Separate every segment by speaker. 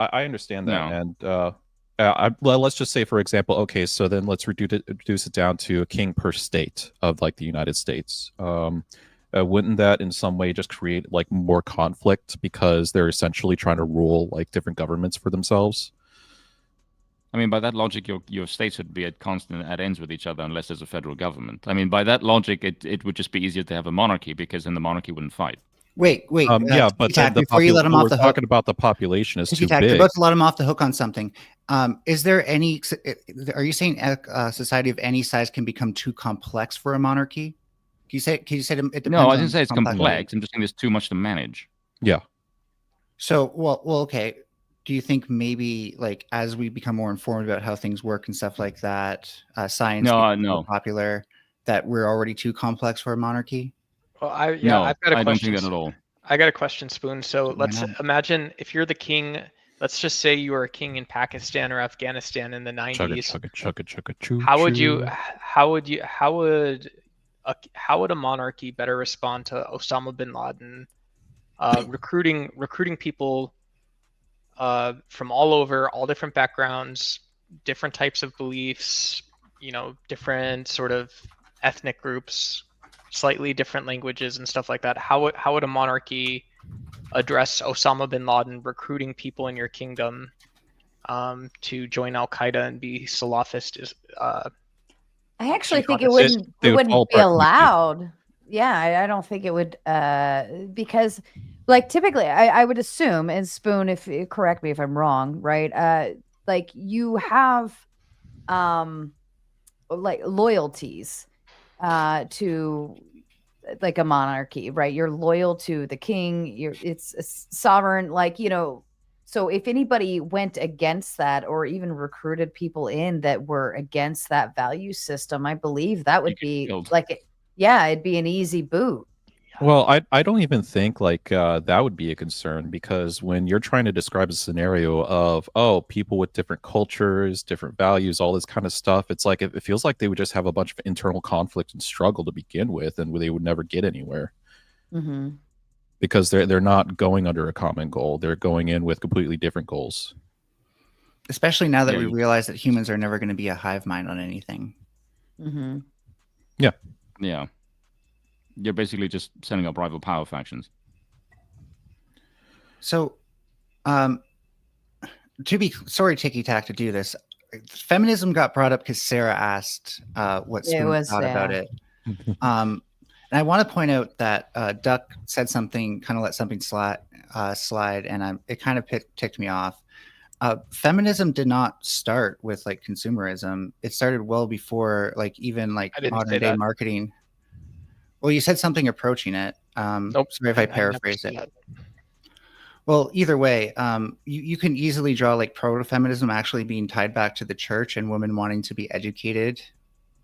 Speaker 1: I understand that,
Speaker 2: No.
Speaker 1: and well, let's just say, for example, okay, so then let's reduce it down to a king per state of like the United States. Wouldn't that in some way just create like more conflict because they're essentially trying to rule like different governments for themselves?
Speaker 2: I mean, by that logic, your states would be at constant at ends with each other unless there's a federal government. I mean, by that logic, it would just be easier to have a monarchy because then the monarchy wouldn't fight.
Speaker 3: Wait,
Speaker 1: Yeah, but then
Speaker 3: before you let him
Speaker 1: what
Speaker 3: off
Speaker 1: we're
Speaker 3: the hook,
Speaker 1: talking about, the population is too
Speaker 3: Ticky-tack, you're
Speaker 1: big.
Speaker 3: about to let him off the hook on something. Is there any? Are you saying a society of any size can become too complex for a monarchy? Can you say? It depends.
Speaker 2: No, I
Speaker 3: on
Speaker 2: didn't say it's
Speaker 3: complexity?
Speaker 2: complex. I'm just saying there's too much to manage.
Speaker 1: Yeah.
Speaker 3: So, well, okay. Do you think maybe like as we become more informed about how things work and stuff like that, science becomes more
Speaker 2: No.
Speaker 3: popular, that we're already too complex for a monarchy?
Speaker 4: Well,
Speaker 2: I don't think that at all.
Speaker 4: I got a question, Spoon. So
Speaker 3: Why
Speaker 4: let's
Speaker 3: not?
Speaker 4: imagine if you're the king. Let's just say you were a king in Pakistan or Afghanistan in the
Speaker 1: Chugga
Speaker 4: 90s.
Speaker 1: chugga chugga chugga choo.
Speaker 4: How would you? How would a monarchy better respond to Osama bin Laden recruiting people from all over, all different backgrounds, different types of beliefs, different sort of ethnic groups, slightly different languages and stuff like that? How would a monarchy address Osama bin Laden recruiting people in your kingdom to join Al Qaeda and be Salafist?
Speaker 5: I actually think
Speaker 1: They would
Speaker 5: wouldn't
Speaker 1: fall
Speaker 5: be
Speaker 1: apart quickly.
Speaker 5: allowed. Yeah, I don't think it would because like typically I would assume, and Spoon, if correct me if I'm wrong, right? Like you have like loyalties to like a monarchy, right? You're loyal to the king. It's a sovereign, like, so if anybody went against that or even recruited people in that were against that value system, I believe that would be like, yeah, it'd be an easy boot.
Speaker 1: Well, I don't even think like that would be a concern because when you're trying to describe a scenario of people with different cultures, different values, all this kind of stuff, it's like it feels like they would just have a bunch of internal conflict and struggle to begin with, and they would never get anywhere because they're not going under a common goal; they're going in with completely different goals.
Speaker 3: Especially now that we realize that humans are never going to be a hive mind on anything.
Speaker 2: Yeah. You're basically just setting up rival power factions.
Speaker 3: So, sorry, Ticky Tack, to do this. Feminism got brought up because Sarah asked what Spoon thought about it. And I want to point out that Duck said something, kind of let something slide, and it kind of ticked me off. Feminism did not start with like consumerism. It started well before like even like modern day marketing. Well, you said something approaching it.
Speaker 4: Nope.
Speaker 3: Sorry if I paraphrase it. Well, either way, you can easily draw like proto-feminism actually being tied back to the church and women wanting to be educated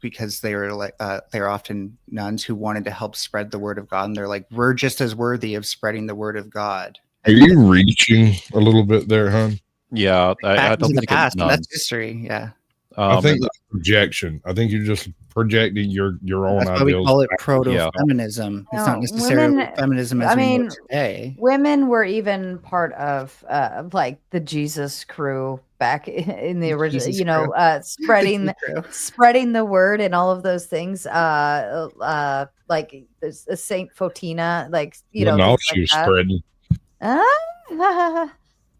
Speaker 3: because they're often nuns who wanted to help spread the word of God, and they're like, we're just as worthy of spreading the word of God.
Speaker 6: Are you reaching a little bit there, hon?
Speaker 1: Yeah, I don't think
Speaker 3: past, that's history. Yeah.
Speaker 6: I think that's projection. I think you're just projecting your own
Speaker 3: that's
Speaker 6: ideals.
Speaker 3: Why we call it proto-feminism. It's not necessarily feminism as we know today.
Speaker 5: Women were even part of like the Jesus crew back in the original, spreading the word and all of those things. Like Saint Fotina, like
Speaker 6: no, she was spreading.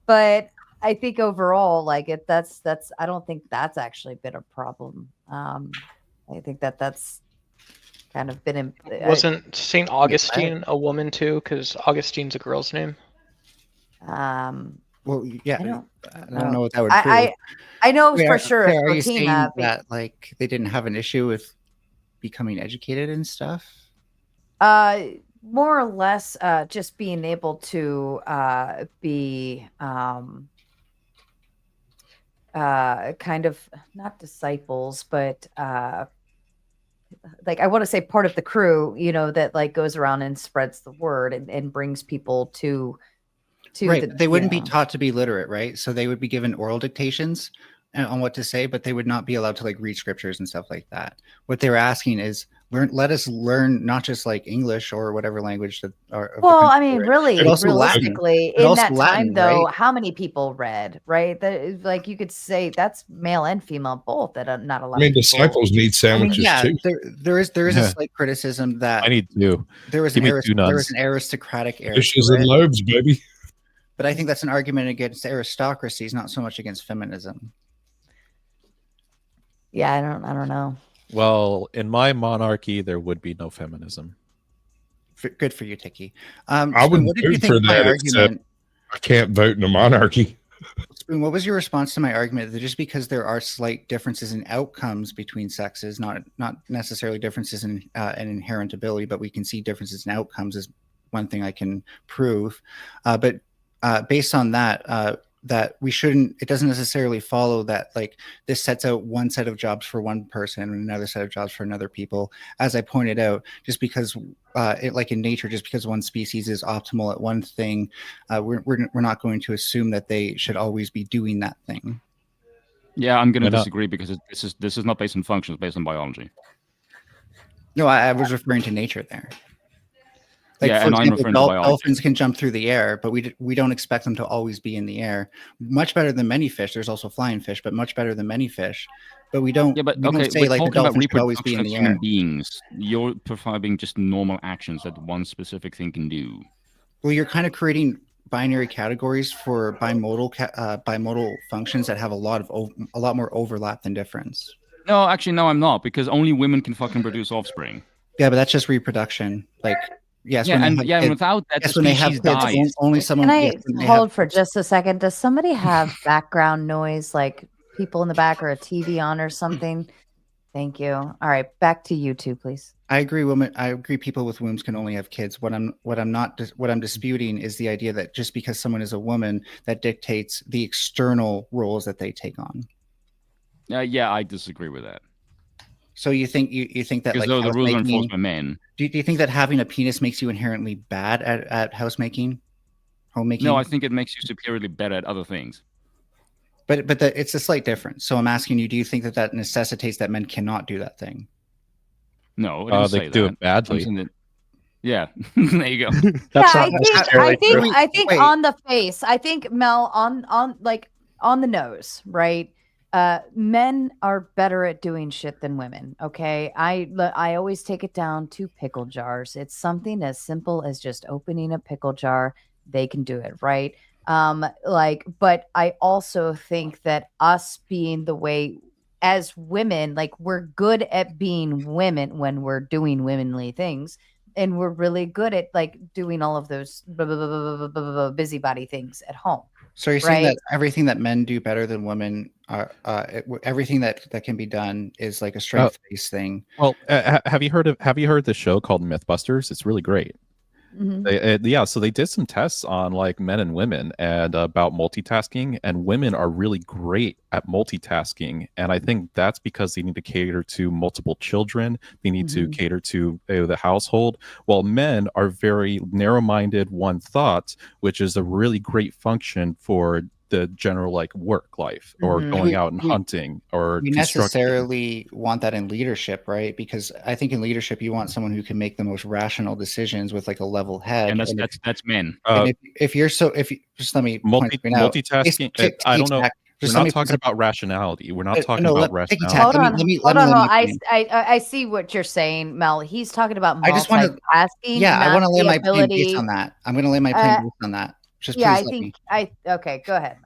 Speaker 5: But I think overall, like that's I don't think that's actually been a problem. I think that's kind of been.
Speaker 4: Wasn't Saint Augustine a woman too? Because Augustine's a girl's name.
Speaker 3: Well, yeah, I don't know what that would prove.
Speaker 5: I know for sure.
Speaker 3: Are you saying that like they didn't have an issue with becoming educated and stuff?
Speaker 5: More or less, just being able to be kind of not disciples, but like I want to say part of the crew, that like goes around and spreads the word and brings people to
Speaker 3: right. They wouldn't be taught to be literate, right? So they would be given oral dictations on what to say, but they would not be allowed to like read scriptures and stuff like that. What they were asking is, let us learn not just like English or whatever language that are.
Speaker 5: Well, I mean, really, realistically,
Speaker 3: in
Speaker 5: that time
Speaker 3: Latin,
Speaker 5: though,
Speaker 3: right?
Speaker 5: how many people read, right? That is, like, you could say that's male and female both. That are not a lot.
Speaker 6: I mean, disciples need sandwiches too.
Speaker 3: There is a slight criticism that
Speaker 1: I need two.
Speaker 3: There was an aristocratic era.
Speaker 6: Dishes and loaves, baby.
Speaker 3: But I think that's an argument against aristocracies, not so much against feminism.
Speaker 5: Yeah, I don't know.
Speaker 1: Well, in my monarchy, there would be no feminism.
Speaker 3: Good for you, Tiki.
Speaker 6: I would
Speaker 3: what did you think
Speaker 6: for
Speaker 3: of my
Speaker 6: that,
Speaker 3: argument?
Speaker 6: I can't vote in a monarchy.
Speaker 3: Spoon, what was your response to my argument that just because there are slight differences in outcomes between sexes, not necessarily differences in an inherent ability, but we can see differences in outcomes is one thing I can prove. But based on that, that we shouldn't, it doesn't necessarily follow that like this sets out one set of jobs for one person and another set of jobs for another people. As I pointed out, just because like in nature, just because one species is optimal at one thing, we're not going to assume that they should always be doing that thing.
Speaker 2: Yeah, I'm going to disagree because this is not based on functions, it's based on biology.
Speaker 3: No, I was referring to nature there. Like,
Speaker 2: yeah,
Speaker 3: for
Speaker 2: and
Speaker 3: example,
Speaker 2: I'm referring to biology.
Speaker 3: Dolphins can jump through the air, but we don't expect them to always be in the air. Much better than many fish. There's also flying fish, but much better than many fish. But we don't.
Speaker 2: Yeah, but
Speaker 3: we don't say like the dolphins should always be in the air.
Speaker 2: Beings, you're providing just normal actions that one specific thing can do.
Speaker 3: Well, you're kind of creating binary categories for bimodal functions that have a lot more overlap than difference.
Speaker 2: No, actually, no, I'm not, because only women can fucking produce offspring.
Speaker 3: Yeah, but that's just reproduction. Like. Yes,
Speaker 2: yeah, and without that,
Speaker 3: when they have kids,
Speaker 2: dies.
Speaker 3: Only someone.
Speaker 5: Can I hold for just a second? Does somebody have background noise, like people in the back or a TV on or something? Thank you. All right, back to you two, please.
Speaker 3: I agree. I agree. People with wombs can only have kids. What I'm disputing is the idea that just because someone is a woman, that dictates the external roles that they take on.
Speaker 2: Yeah, I disagree with that.
Speaker 3: So you think that
Speaker 2: because
Speaker 3: like
Speaker 2: the rules are enforced by men.
Speaker 3: Do you think that having a penis makes you inherently bad at homemaking?
Speaker 2: No, I think it makes you superiorly better at other things.
Speaker 3: But it's a slight difference. So I'm asking you: do you think that necessitates that men cannot do that thing?
Speaker 2: No, they
Speaker 1: do it badly.
Speaker 2: Yeah, there you go.
Speaker 5: That's I think on the face. I think Mel on the nose, right? Men are better at doing shit than women. Okay. I always take it down to pickle jars. It's something as simple as just opening a pickle jar. They can do it. Right. But I also think that us being the way as women, like we're good at being women when we're doing womanly things. And we're really good at like doing all of those busybody things at home.
Speaker 3: So you're saying that everything that men do better than women, everything that can be done is like a straight-faced thing.
Speaker 1: Well, have you heard the show called Mythbusters? It's really great. Mm-hmm. So they did some tests on like men and women and about multitasking, and women are really great at multitasking, and I think that's because they need to cater to multiple children. They need to cater to the household, while men are very narrow-minded, one thought, which is a really great function for the general like work life or going out and hunting or
Speaker 3: we necessarily want that in leadership, right? Because I think in leadership you want someone who can make the most rational decisions with like a level head.
Speaker 2: And that's men.
Speaker 3: If you just let me
Speaker 1: multitasking. I don't know. We're not talking about rationality. We're not talking about rationality.
Speaker 5: Hold on. I see what you're saying, Mel. He's talking about multitasking.
Speaker 3: I want to lay my point based on that. I'm going to lay my point based on that.
Speaker 5: Okay, go ahead.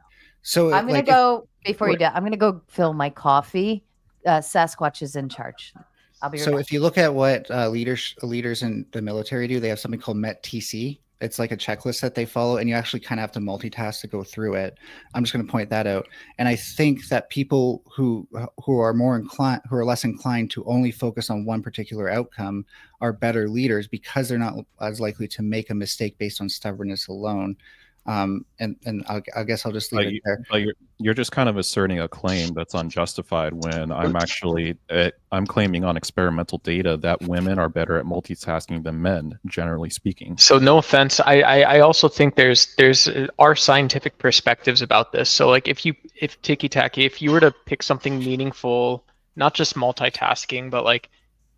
Speaker 3: So
Speaker 5: I'm gonna go before you do. I'm gonna go fill my coffee. Sasquatch is in charge. I'll be right back.
Speaker 3: If you look at what leaders in the military do, they have something called MET-TC. It's like a checklist that they follow, and you actually kind of have to multitask to go through it. I'm just going to point that out. And I think that people who are less inclined to only focus on one particular outcome are better leaders because they're not as likely to make a mistake based on stubbornness alone. And I guess I'll just leave it there.
Speaker 1: But you're just kind of asserting a claim that's unjustified when I'm claiming on experimental data that women are better at multitasking than men, generally speaking.
Speaker 4: So no offense, I also think there's our scientific perspectives about this. So like if Tiki Taki, if you were to pick something meaningful, not just multitasking, but like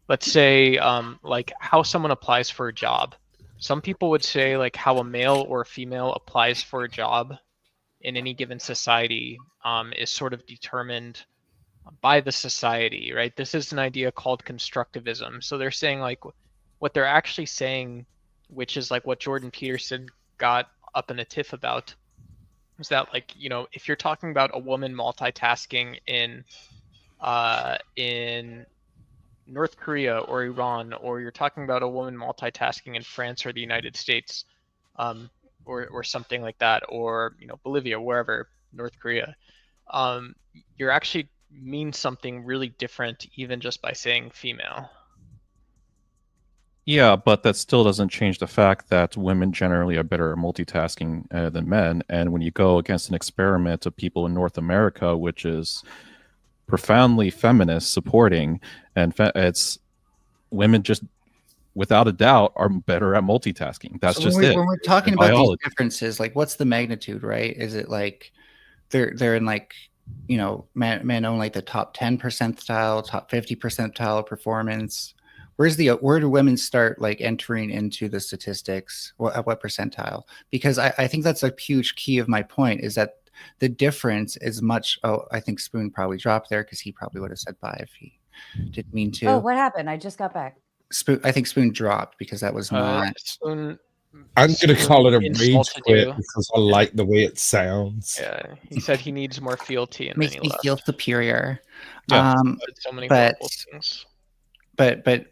Speaker 4: let's say like how someone applies for a job. Some people would say like how a male or a female applies for a job in any given society is sort of determined by the society, right? This is an idea called constructivism. So they're saying like what they're actually saying, which is like what Jordan Peterson got up in a tiff about, is that like, you know, if you're talking about a woman multitasking in North Korea or Iran, or you're talking about a woman multitasking in France or the United States, or something like that, or you know, Bolivia, wherever, North Korea, you're actually mean something really different even just by saying female.
Speaker 1: Yeah, but that still doesn't change the fact that women generally are better at multitasking than men. And when you go against an experiment of people in North America, which is profoundly feminist supporting, and it's women just without a doubt are better at multitasking. That's
Speaker 3: so
Speaker 1: just
Speaker 3: when
Speaker 1: it.
Speaker 3: When we're talking
Speaker 1: In
Speaker 3: about
Speaker 1: biology.
Speaker 3: these differences, like what's the magnitude, right? Is it like they're in like, you know, men own like the top 10 percentile, top 50 percentile performance? Where do women start like entering into the statistics? At what percentile? Because I think that's a huge key of my point, is that the difference is much. Oh, I think Spoon probably dropped there because he probably would have said bye if he didn't mean to.
Speaker 5: Oh, what happened? I just got back.
Speaker 3: I think Spoon dropped because that was not.
Speaker 4: Spoon.
Speaker 6: I'm going to call it a rage quit
Speaker 4: you.
Speaker 6: because I like the way it sounds.
Speaker 4: Yeah, he said he needs more fealty, and
Speaker 3: Makes
Speaker 4: then
Speaker 3: me
Speaker 4: he left.
Speaker 3: feel superior.
Speaker 1: Yeah.
Speaker 4: So many
Speaker 3: but
Speaker 4: horrible things.
Speaker 3: But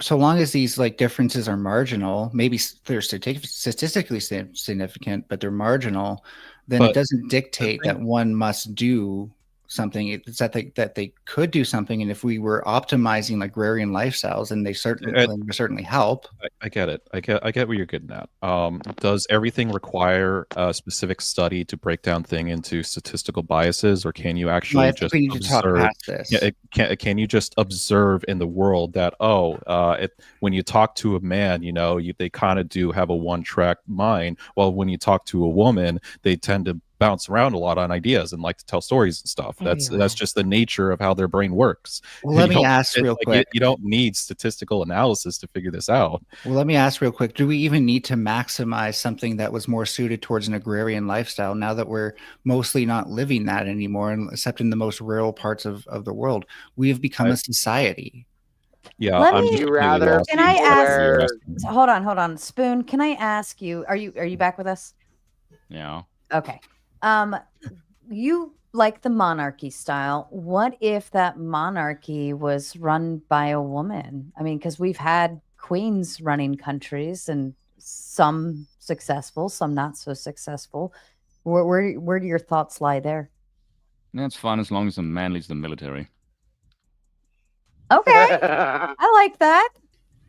Speaker 3: so long as these like differences are marginal, maybe they're statistically significant, but they're marginal, then it doesn't dictate that one must do something. It's that they could do something, and if we were optimizing agrarian lifestyles, and they certainly help.
Speaker 1: I get it. I get what you're getting at. Does everything require a specific study to break down thing into statistical biases, or can you actually
Speaker 3: I think we need to talk past this.
Speaker 1: Yeah, can you just observe in the world that when you talk to a man, you know, they kind of do have a one-track mind, while when you talk to a woman, they tend to bounce around a lot on ideas and like to tell stories and stuff. That's just the nature of how their brain works.
Speaker 3: Well, let me ask real quick.
Speaker 1: You don't need statistical analysis to figure this out.
Speaker 3: Well, let me ask real quick. Do we even need to maximize something that was more suited towards an agrarian lifestyle now that we're mostly not living that anymore, except in the most rural parts of the world? We have become a society.
Speaker 1: Yeah,
Speaker 5: Can I ask? Hold on, Spoon. Can I ask you? Are you back with us?
Speaker 2: Yeah.
Speaker 5: Okay. You like the monarchy style. What if that monarchy was run by a woman? I mean, because we've had queens running countries, and some successful, some not so successful. Where do your thoughts lie there?
Speaker 2: That's fine as long as the man leads the military.
Speaker 5: Okay. I like that.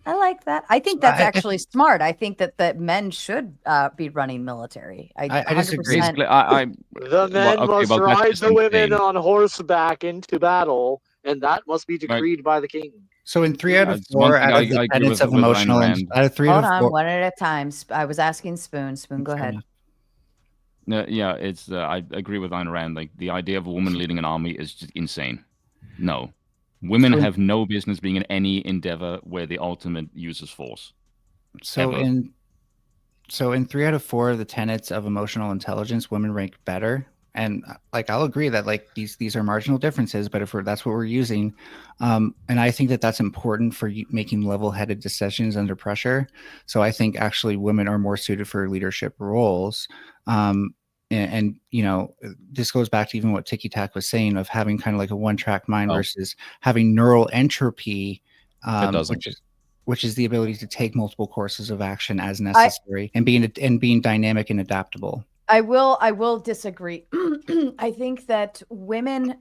Speaker 5: I think that's actually smart. I think that men should be running military.
Speaker 3: I disagree.
Speaker 7: The men must ride the women on horseback into battle, and that must be decreed by the king.
Speaker 3: So in 3 out of 4 out of the tenets of emotional, out of 3
Speaker 5: Hold
Speaker 3: out of 4,
Speaker 5: on, one at a time. I was asking Spoon. Spoon, go ahead.
Speaker 2: No, yeah, it's. I agree with Ayn Rand. Like the idea of a woman leading an army is just insane. No. Women have no business being in any endeavor where the ultimate uses force.
Speaker 3: So in 3 out of 4 of the tenets of emotional intelligence, women rank better. And like I'll agree that like these are marginal differences, but if that's what we're using, and I think that's important for making level-headed decisions under pressure. So I think actually women are more suited for leadership roles. And you know, this goes back to even what Tiki Tak was saying of having kind of like a one-track mind versus having neural entropy, which is the ability to take multiple courses of action as necessary, and being dynamic and adaptable.
Speaker 5: I will disagree. I think that women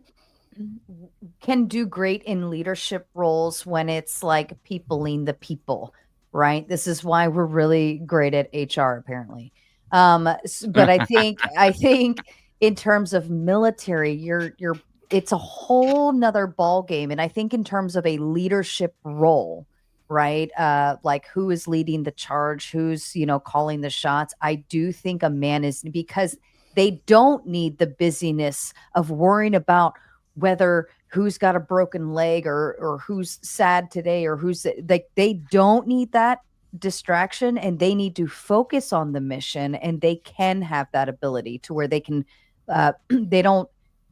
Speaker 5: can do great in leadership roles when it's like peopling the people, right? This is why we're really great at HR, apparently. But I think in terms of military, it's a whole nother ball game. And I think in terms of a leadership role, right? Like who is leading the charge, who's, calling the shots. I do think a man is, because they don't need the busyness of worrying about whether who's got a broken leg or who's sad today or who's like, they don't need that distraction, and they need to focus on the mission, and they can have that ability to where they can they don't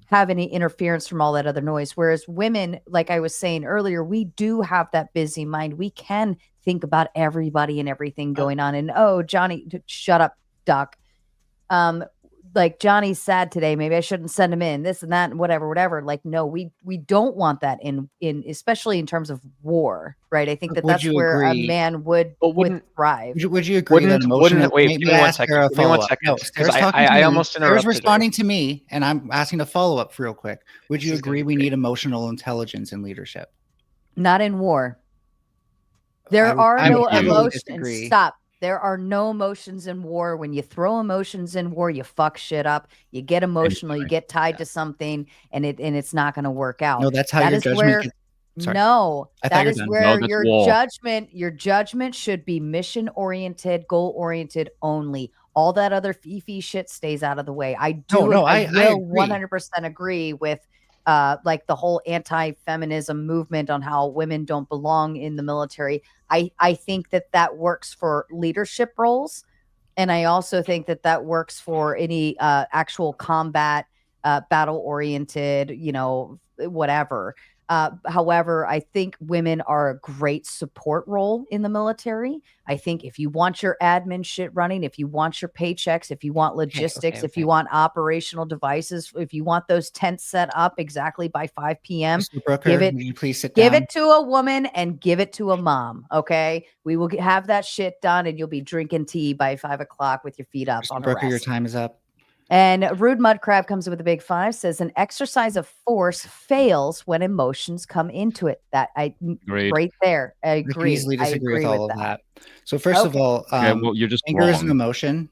Speaker 5: have any interference from all that other noise. Whereas women, like I was saying earlier, we do have that busy mind. We can think about everybody and everything going on. And oh, Johnny, shut up, Doc. Like Johnny's sad today. Maybe I shouldn't send him in. This and that and whatever. Like, no, we don't want that in especially in terms of war, right? I think that's where a man would thrive.
Speaker 3: Would you agree that emotion?
Speaker 4: Wait, give me 1 second. Give me 1 second.
Speaker 3: No, I almost interrupted. Sarah's responding to me, and I'm asking a follow up real quick. Would you agree we need emotional intelligence in leadership?
Speaker 5: Not in war. There are no emotions. Stop. There are no emotions in war. When you throw emotions in war, you fuck shit up. You get emotional. You get tied to something, and it's not going to work out.
Speaker 3: No, that's how your judgment.
Speaker 5: No, that is where your judgment should be mission oriented, goal oriented only. All that other fifi shit stays out of the way. I will 100% agree with like the whole anti-feminism movement on how women don't belong in the military. I think that works for leadership roles. And I also think that works for any actual combat, battle-oriented, whatever. However, I think women are a great support role in the military. I think if you want your admin shit running, if you want your paychecks, if you want logistics, if you want operational devices, if you want those tents set up exactly by 5 p.m.,
Speaker 3: Brooker,
Speaker 5: give it,
Speaker 3: will you please sit down?
Speaker 5: Give it to a woman and give it to a mom. Okay. We will have that shit done, and you'll be drinking tea by 5 o'clock with your feet up. On
Speaker 3: Brooker, your time is up.
Speaker 5: And Rude Mud Crab comes with a big 5, says an exercise of force fails when emotions come into it. That right there. I agree.
Speaker 3: I easily disagree with all of that. So first of all,
Speaker 2: you're just
Speaker 3: anger
Speaker 2: wrong.
Speaker 3: is an emotion.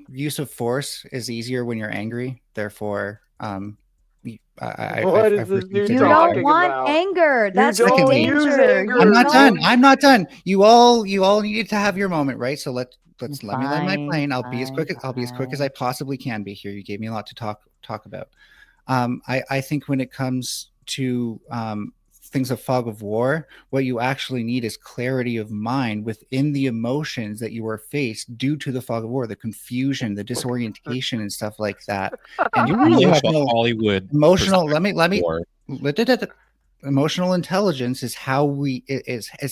Speaker 3: Use of force is easier when you're angry. Therefore,
Speaker 5: you don't want anger. That's danger.
Speaker 3: I'm not done. You all needed to have your moment, right? So let me land my plane. I'll be as quick as I possibly can be here. You gave me a lot to talk about. I think when it comes to things of fog of war, what you actually need is clarity of mind within the emotions that you are faced due to the fog of war, the confusion, the disorientation, and stuff like that. And
Speaker 1: you really have a Hollywood
Speaker 3: emotional. Emotional intelligence is how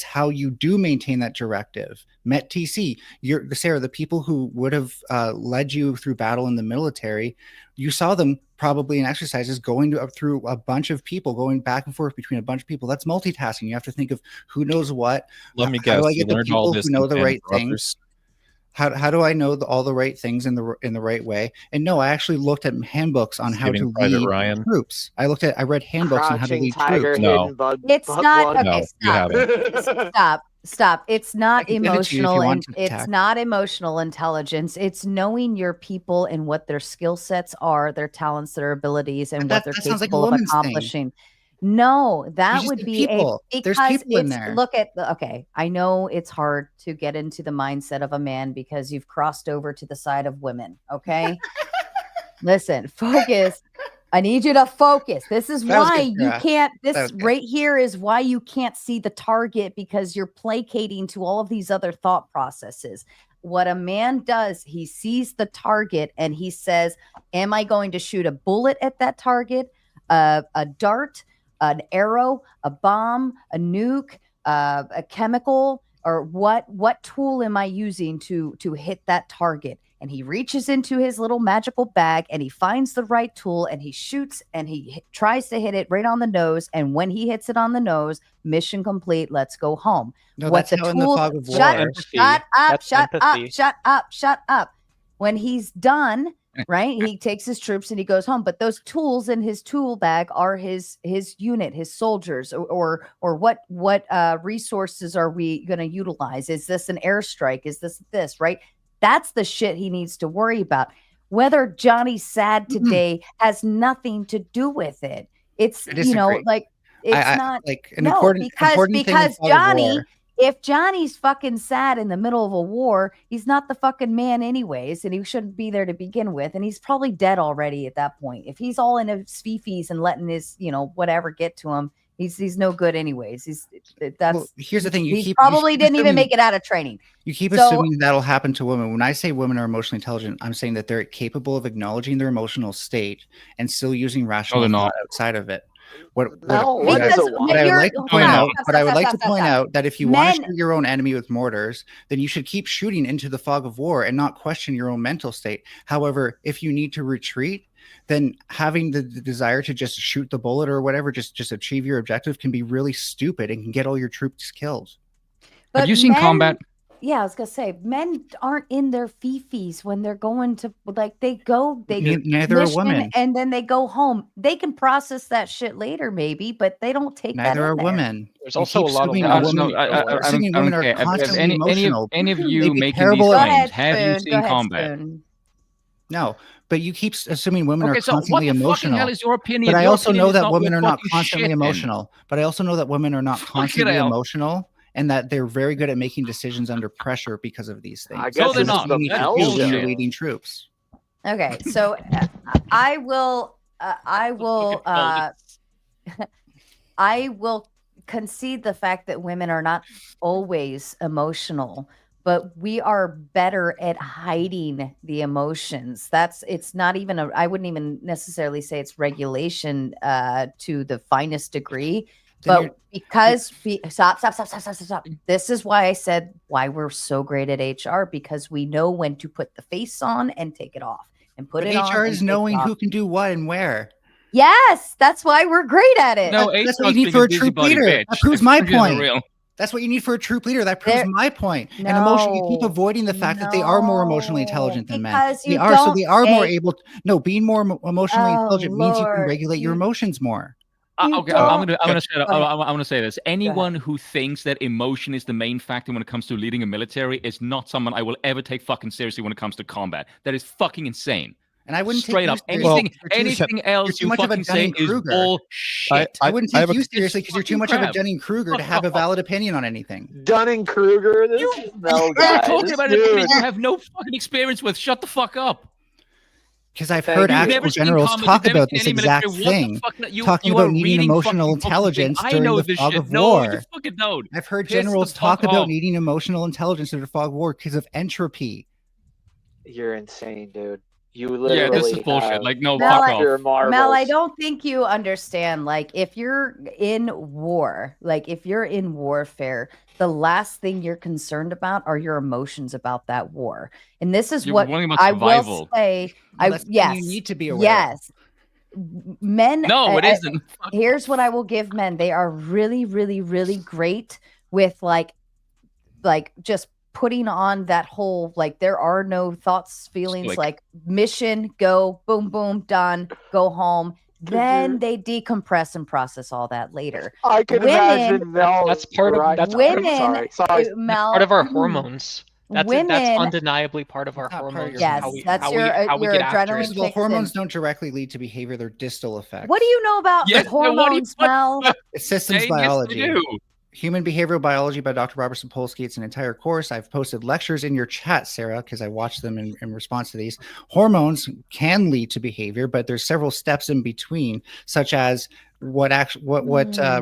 Speaker 3: how you do maintain that directive. Met TC, Sarah, the people who would have led you through battle in the military, you saw them probably in exercises going through a bunch of people, going back and forth between a bunch of people. That's multitasking. You have to think of who knows what.
Speaker 1: Let me guess.
Speaker 3: How do I get the people who know the right things? How do I know all the right things in the right way? And no, I actually looked at handbooks on how to lead troops. I read handbooks on how to lead troops.
Speaker 5: No, it's not. Okay, stop. It's not emotional, and it's not emotional intelligence. It's knowing your people and what their skill sets are, their talents, their abilities, and what they're capable of accomplishing. No, that would be
Speaker 3: there's people in there.
Speaker 5: Okay, I know it's hard to get into the mindset of a man because you've crossed over to the side of women. Okay, listen, focus. I need you to focus. This is why you can't. This right here is why you can't see the target, because you're placating to all of these other thought processes. What a man does, he sees the target and he says, "Am I going to shoot a bullet at that target? A dart? An arrow, a bomb, a nuke, a chemical, or what tool am I using to hit that target?" And he reaches into his little magical bag and he finds the right tool and he shoots and he tries to hit it right on the nose. And when he hits it on the nose, mission complete. Let's go home.
Speaker 3: No, what the tool? In the fog of war.
Speaker 5: Shut up. When he's done, right, he takes his troops and he goes home. But those tools in his tool bag are his unit, his soldiers, or what resources are we going to utilize? Is this an airstrike? Is this right? That's the shit he needs to worry about. Whether Johnny's sad today has nothing to do with it. It's not like an important
Speaker 3: because
Speaker 5: Johnny if Johnny's fucking sad in the middle of a war, he's not the fucking man anyways, and he shouldn't be there to begin with, and he's probably dead already at that point. If he's all in his fifis and letting his, whatever get to him, he's no good anyways.
Speaker 3: Here's the thing:
Speaker 5: he probably didn't even make it out of training.
Speaker 3: You keep assuming that'll happen to women. When I say women are emotionally intelligent, I'm saying that they're capable of acknowledging their emotional state and still using rational thought outside of it. What I would like to point out that if you want to shoot your own enemy with mortars, then you should keep shooting into the fog of war and not question your own mental state. However, if you need to retreat, then having the desire to just shoot the bullet or whatever, just achieve your objective, can be really stupid and can get all your troops killed.
Speaker 2: But have you seen combat?
Speaker 5: Yeah, I was gonna say, men aren't in their fifis when they're going to, like, they
Speaker 3: neither are women,
Speaker 5: and then they go home. They can process that shit later, maybe, but they don't take that.
Speaker 3: Neither are women.
Speaker 4: There's also a lot of
Speaker 3: women.
Speaker 2: Women are constantly emotional. Any of you making these claims, have you seen combat?
Speaker 3: No, but you keep assuming women are
Speaker 2: so
Speaker 3: constantly
Speaker 2: what the
Speaker 3: emotional.
Speaker 2: Hell is your opinion?
Speaker 3: But I also know that women are not constantly emotional. But I also know that women are not constantly emotional, and that they're very good at making decisions under pressure because of these things.
Speaker 7: I guess they're not.
Speaker 3: You're leading troops.
Speaker 5: Okay, so I will concede the fact that women are not always emotional, but we are better at hiding the emotions. It's not even I wouldn't even necessarily say it's regulation to the finest degree. But stop. This is why I said why we're so great at HR, because we know when to put the face on and take it off and put it on.
Speaker 3: HR is knowing who can do what and where.
Speaker 5: Yes, that's why we're great at it.
Speaker 3: No, that's what you need for a troop leader. That proves my point. That's what you need for a troop leader. That proves my point. And you keep avoiding the fact that they are more emotionally intelligent than men. They are more able to, being more emotionally intelligent means you can regulate your emotions more.
Speaker 2: Okay, I'm gonna say this. Anyone who thinks that emotion is the main factor when it comes to leading a military is not someone I will ever take fucking seriously when it comes to combat. That is fucking insane.
Speaker 3: And I wouldn't
Speaker 2: straight up anything else you fucking say is bullshit.
Speaker 3: I wouldn't take you seriously because you're too much of a Dunning-Kruger to have a valid opinion on anything.
Speaker 7: Dunning-Kruger,
Speaker 2: you're talking about it you have no fucking experience with. Shut the fuck up.
Speaker 3: Because I've heard actual generals talk about this exact thing, talking about needing emotional intelligence during the fog of war. I've heard generals talk about needing emotional intelligence during the fog of war because of entropy.
Speaker 7: You're insane, dude. You literally
Speaker 2: this is bullshit. Like, no,
Speaker 5: Mel,
Speaker 2: fuck off.
Speaker 5: Mel, I don't think you understand. Like, if you're in war, if you're in warfare, the last thing you're concerned about are your emotions about that war. And this is what I will say. Yes,
Speaker 3: you need to be aware.
Speaker 5: Yes, men.
Speaker 2: No, it isn't.
Speaker 5: Here's what I will give men: they are really, really, really great with like just putting on that whole, there are no thoughts, feelings, mission, go, boom, boom, done, go home. Then they decompress and process all that later.
Speaker 7: I can imagine Mel.
Speaker 4: That's part of
Speaker 5: women.
Speaker 4: Mel, part of our hormones. That's undeniably part of our hormones.
Speaker 5: Yes, that's your adrenaline.
Speaker 3: Well, hormones don't directly lead to behavior; they're distal effects.
Speaker 5: What do you know about hormones, Mel?
Speaker 3: It's systems biology. Human Behavioral Biology by Dr. Robert Sapolsky. It's an entire course. I've posted lectures in your chat, Sarah, because I watched them in response to these. Hormones can lead to behavior, but there's several steps in between, such as what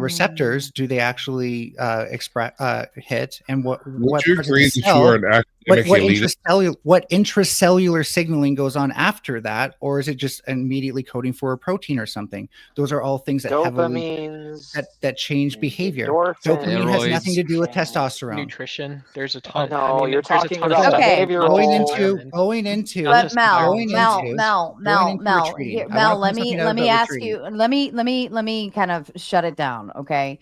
Speaker 3: receptors do they actually hit, and what
Speaker 6: you agree that you are an academic
Speaker 3: what intracellular signaling goes on after that, or is it just immediately coding for a protein or something? Those are all things that that change behavior. Dopamine has nothing to do with testosterone.
Speaker 4: Nutrition. There's a ton.
Speaker 7: No, you're talking about behavior.
Speaker 3: Going into.
Speaker 5: But Mel, let me ask you. Let me kind of shut it down, okay?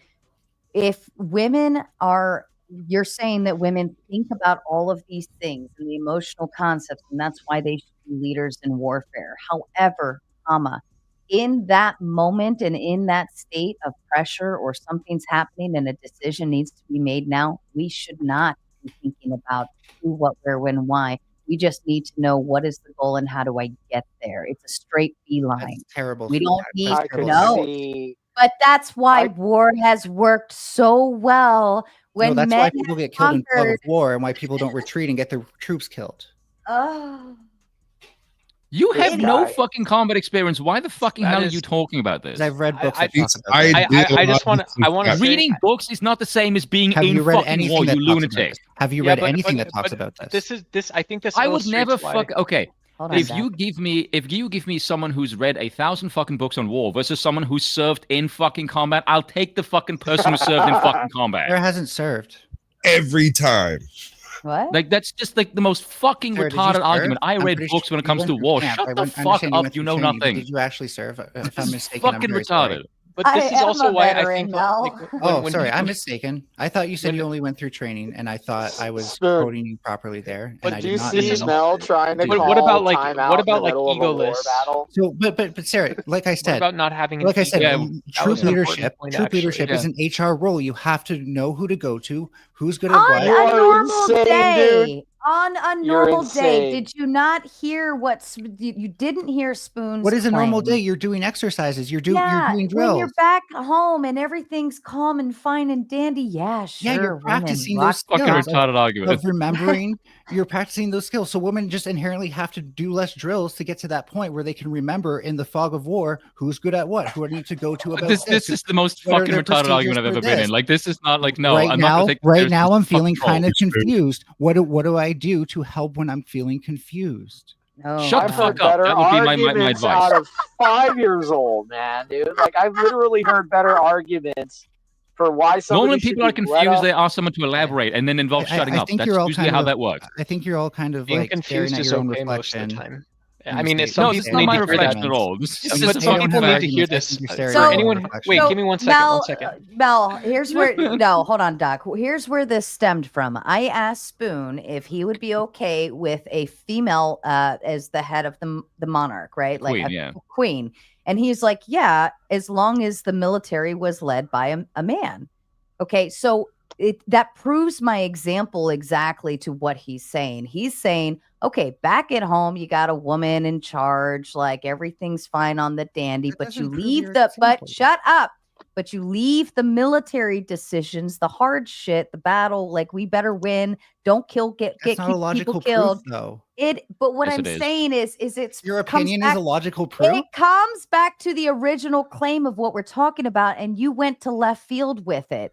Speaker 5: If women are, you're saying that women think about all of these things and the emotional concepts, and that's why they should be leaders in warfare. However, in that moment and in that state of pressure or something's happening and a decision needs to be made now, we should not be thinking about who, what, where, when, why. We just need to know what is the goal and how do I get there. It's a straight beeline.
Speaker 3: That's terrible.
Speaker 5: We don't need to know. But that's why war has worked so well. When
Speaker 3: that's
Speaker 5: men
Speaker 3: why people get killed in fog of
Speaker 5: conquered.
Speaker 3: war, and why people don't retreat and get their troops killed.
Speaker 5: Oh.
Speaker 2: You have no fucking combat experience. Why the fucking hell are you talking about this?
Speaker 3: I've read books that talk about this.
Speaker 4: I just want to
Speaker 2: reading books is not the same as being in fucking war, you lunatic.
Speaker 3: Have you read anything that talks about this?
Speaker 4: I think this.
Speaker 2: I would never fuck. Okay, if you give me someone who's read 1,000 fucking books on war versus someone who's served in fucking combat, I'll take the fucking person who served in fucking combat.
Speaker 3: There hasn't served
Speaker 6: every time.
Speaker 5: What?
Speaker 2: Like that's just like the most fucking retarded argument. I read books when it comes to war. Shut the fuck up. You know nothing.
Speaker 3: Did you actually serve? If I'm mistaken,
Speaker 2: fucking retarded.
Speaker 4: But this is also why I think.
Speaker 3: Sorry, I'm mistaken. I thought you said you only went through training, and I thought I was quoting you properly there.
Speaker 7: But do you see Mel trying to call
Speaker 4: what about
Speaker 7: egoless?
Speaker 3: So, but Sarah, like I said,
Speaker 4: about not having.
Speaker 3: Like I said, troop leadership is an HR role. You have to know who to go to, who's good at what.
Speaker 5: On a normal day. On a normal day, did you not hear what you didn't hear Spoon's?
Speaker 3: What is a normal day? You're doing exercises. You're doing drills.
Speaker 5: When you're back home and everything's calm and fine and dandy. Yeah, sure.
Speaker 3: Yeah, you're practicing those skills
Speaker 2: fucking retarded argument
Speaker 3: of remembering. You're practicing those skills. So women just inherently have to do less drills to get to that point where they can remember in the fog of war who's good at what, who I need to go to about
Speaker 2: this. This is the most fucking retarded argument I've ever been in. Like this is not like no.
Speaker 3: Right
Speaker 2: I'm
Speaker 3: now,
Speaker 2: not gonna take
Speaker 3: right now I'm feeling kind of confused. What do I do to help when I'm feeling confused?
Speaker 5: No.
Speaker 2: Shut the fuck up. That would be my advice.
Speaker 7: Out of 5 years old, man, dude. Like I've literally heard better arguments for why somebody.
Speaker 2: Normally, people are confused. They ask someone to elaborate, and then involve shutting up. That's usually how that works.
Speaker 3: I think you're all kind of
Speaker 4: being
Speaker 3: like
Speaker 4: confused
Speaker 3: staring at
Speaker 4: is
Speaker 3: your own
Speaker 4: okay
Speaker 3: reflection.
Speaker 4: most of the time. I mean, it's
Speaker 2: no, it's not my reflection at all.
Speaker 4: But some people need to hear this.
Speaker 5: So,
Speaker 4: anyone, wait, give me 1 second.
Speaker 5: Mel,
Speaker 4: 1 second.
Speaker 5: Mel, here's where. No, hold on, Doc. Here's where this stemmed from. I asked Spoon if he would be okay with a female as the head of the monarch, right? Like queen. And he's like, yeah, as long as the military was led by a man. Okay, so that proves my example exactly to what he's saying. He's saying, okay, back at home, you got a woman in charge, like everything's fine on the dandy, but you leave shut up. But you leave the military decisions, the hard shit, the battle, like we better win. Don't get people killed.
Speaker 3: Though.
Speaker 5: But what I'm saying is it's
Speaker 3: your opinion is a logical proof.
Speaker 5: It comes back to the original claim of what we're talking about, and you went to left field with it.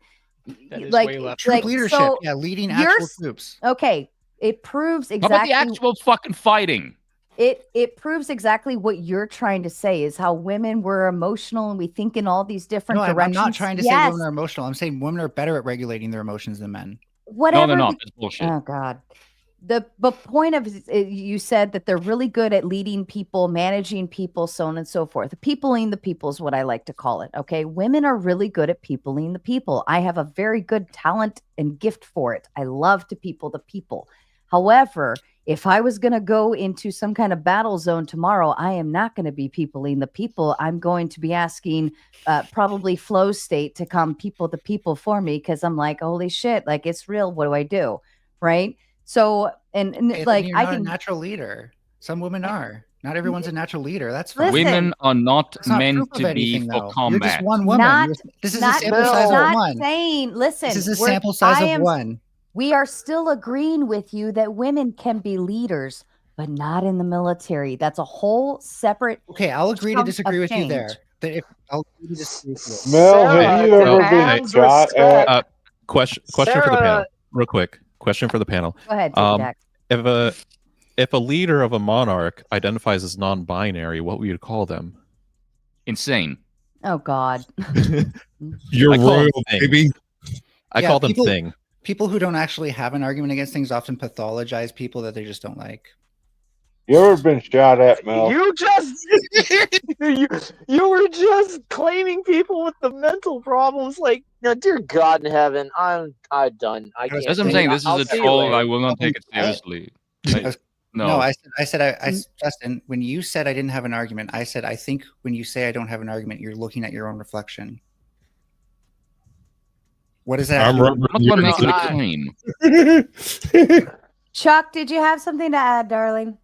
Speaker 3: Troop leadership, leading actual troops.
Speaker 5: Okay, it proves exactly.
Speaker 2: How about the actual fucking fighting?
Speaker 5: It proves exactly what you're trying to say is how women were emotional and we think in all these different directions.
Speaker 3: I'm not trying to say women are emotional. I'm saying women are better at regulating their emotions than men.
Speaker 5: Whatever.
Speaker 2: No, they're not. That's bullshit.
Speaker 5: Oh God. The point of you said that they're really good at leading people, managing people, so on and so forth. Peopling the people is what I like to call it. Okay. Women are really good at peopling the people. I have a very good talent and gift for it. I love to people the people. However, if I was going to go into some kind of battle zone tomorrow, I am not going to be peopling the people. I'm going to be asking probably Flow State to come people the people for me because I'm like, holy shit, like it's real. What do I do? Right. So, and like
Speaker 3: you're not a natural leader. Some women are. Not everyone's a natural leader. That's fine.
Speaker 2: Women are not meant to be for combat.
Speaker 3: You're just one woman. This is a sample size of one.
Speaker 5: Listen,
Speaker 3: this is a sample size of one.
Speaker 5: We are still agreeing with you that women can be leaders, but not in the military. That's a whole separate.
Speaker 3: Okay, I'll agree to disagree with you there. I'll agree to disagree with you.
Speaker 8: Mel, have you ever been shot at?
Speaker 1: Question for the panel, real quick. Question for the panel.
Speaker 5: Go ahead,
Speaker 1: if a leader of a monarch identifies as non-binary, what would you call them?
Speaker 2: Insane.
Speaker 5: Oh God.
Speaker 6: You're royal, baby.
Speaker 1: I call them thing.
Speaker 3: People who don't actually have an argument against things often pathologize people that they just don't like.
Speaker 8: You ever been shot at, Mel?
Speaker 7: You were just claiming people with the mental problems. Like, dear God in heaven, I'm done. I can't.
Speaker 2: As I'm saying, this is a troll. I will not take it seriously.
Speaker 3: No, I said, Justin, when you said I didn't have an argument, I said, I think when you say I don't have an argument, you're looking at your own reflection. What is that?
Speaker 2: I'm not making a claim.
Speaker 5: Chuck, did you have something to add, darling?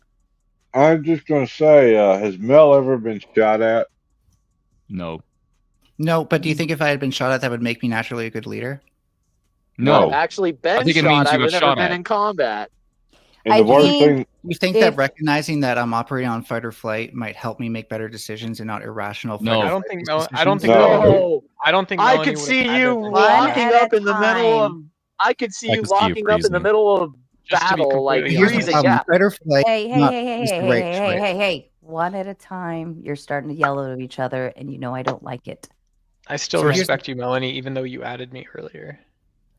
Speaker 8: I'm just going to say, has Mel ever been shot at?
Speaker 2: No.
Speaker 3: No, but do you think if I had been shot at, that would make me naturally a good leader?
Speaker 2: No.
Speaker 7: I've actually been
Speaker 2: think it
Speaker 7: shot.
Speaker 2: means you
Speaker 7: I've
Speaker 2: got
Speaker 7: never
Speaker 2: shot
Speaker 7: been
Speaker 2: at.
Speaker 7: in combat.
Speaker 8: And the worst thing,
Speaker 3: you think that recognizing that I'm operating on fight or flight might help me make better decisions and not irrational?
Speaker 2: No,
Speaker 4: I don't think.
Speaker 3: decisions?
Speaker 4: I don't think.
Speaker 8: No.
Speaker 4: I don't think.
Speaker 7: I
Speaker 4: Melanie
Speaker 7: could
Speaker 4: would
Speaker 7: see
Speaker 4: have had
Speaker 7: you
Speaker 4: to have been
Speaker 7: walking
Speaker 5: at
Speaker 7: up
Speaker 5: a
Speaker 7: in the middle of.
Speaker 5: time.
Speaker 7: I could see
Speaker 1: I
Speaker 7: you
Speaker 1: can see you
Speaker 7: walking up in the
Speaker 1: freezing.
Speaker 7: middle of
Speaker 4: Just to be
Speaker 7: battle, like
Speaker 4: completely
Speaker 3: Here's the
Speaker 7: freezing.
Speaker 3: problem:
Speaker 7: Yeah.
Speaker 3: fight or flight.
Speaker 5: Hey,
Speaker 3: not
Speaker 5: hey, hey,
Speaker 3: is
Speaker 5: hey,
Speaker 3: the
Speaker 5: hey,
Speaker 3: right
Speaker 5: hey, hey,
Speaker 3: choice.
Speaker 5: hey, hey. One at a time. You're starting to yell at each other, and you know I don't like it.
Speaker 4: I still
Speaker 3: So here's
Speaker 4: respect you, Melanie, even though you added me earlier.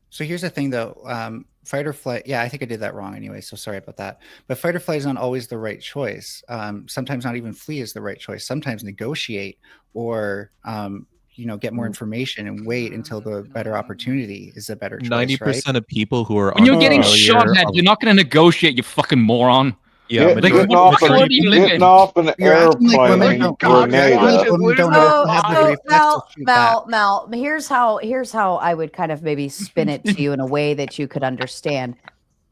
Speaker 3: So here's the thing, though. Fight or flight. Yeah, I think I did that wrong anyway. So sorry about that. But fight or flight is not always the right choice. Sometimes not even flee is the right choice. Sometimes negotiate or get more information and wait until the better opportunity is a better choice.
Speaker 1: 90% of people who are
Speaker 2: when you're getting
Speaker 1: unfamiliar
Speaker 2: shot at,
Speaker 1: of-
Speaker 2: you're not going to negotiate, you fucking moron.
Speaker 1: Yeah,
Speaker 8: getting
Speaker 2: what world do you live
Speaker 8: getting
Speaker 2: in?
Speaker 8: off an
Speaker 3: You're acting like women
Speaker 8: airplane
Speaker 3: don't.
Speaker 7: God,
Speaker 3: You're acting
Speaker 8: grenade.
Speaker 3: like women don't
Speaker 7: Oh,
Speaker 3: have the reflex to shoot back.
Speaker 5: Mel, here's how I would kind of maybe spin it to you in a way that you could understand.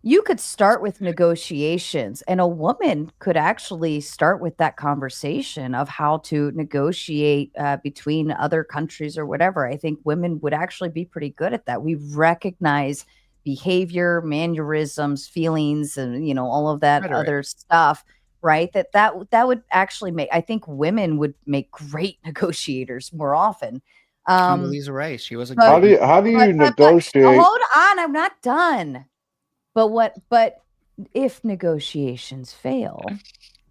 Speaker 5: You could start with negotiations, and a woman could actually start with that conversation of how to negotiate between other countries or whatever. I think women would actually be pretty good at that. We recognize behavior, mannerisms, feelings, and all of that other stuff. Right, that would actually make. I think women would make great negotiators more often.
Speaker 3: Condoleezza Rice, she was a.
Speaker 8: How do you negotiate?
Speaker 5: Hold on, I'm not done. But if negotiations fail,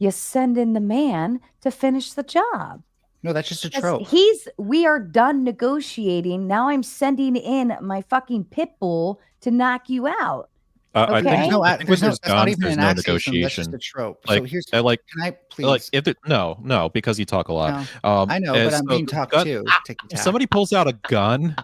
Speaker 5: you send in the man to finish the job.
Speaker 3: No, that's just a trope.
Speaker 5: We are done negotiating. Now I'm sending in my fucking pit bull to knock you out.
Speaker 1: I think
Speaker 3: there's
Speaker 1: there's
Speaker 3: not even
Speaker 1: there's
Speaker 3: an
Speaker 1: no
Speaker 3: accent,
Speaker 1: negotiation.
Speaker 3: That's just a trope.
Speaker 1: Like,
Speaker 3: so here's
Speaker 1: can
Speaker 3: I please?
Speaker 1: No, because you talk a lot.
Speaker 3: I know, but I'm being talked to.
Speaker 1: If somebody pulls out a gun,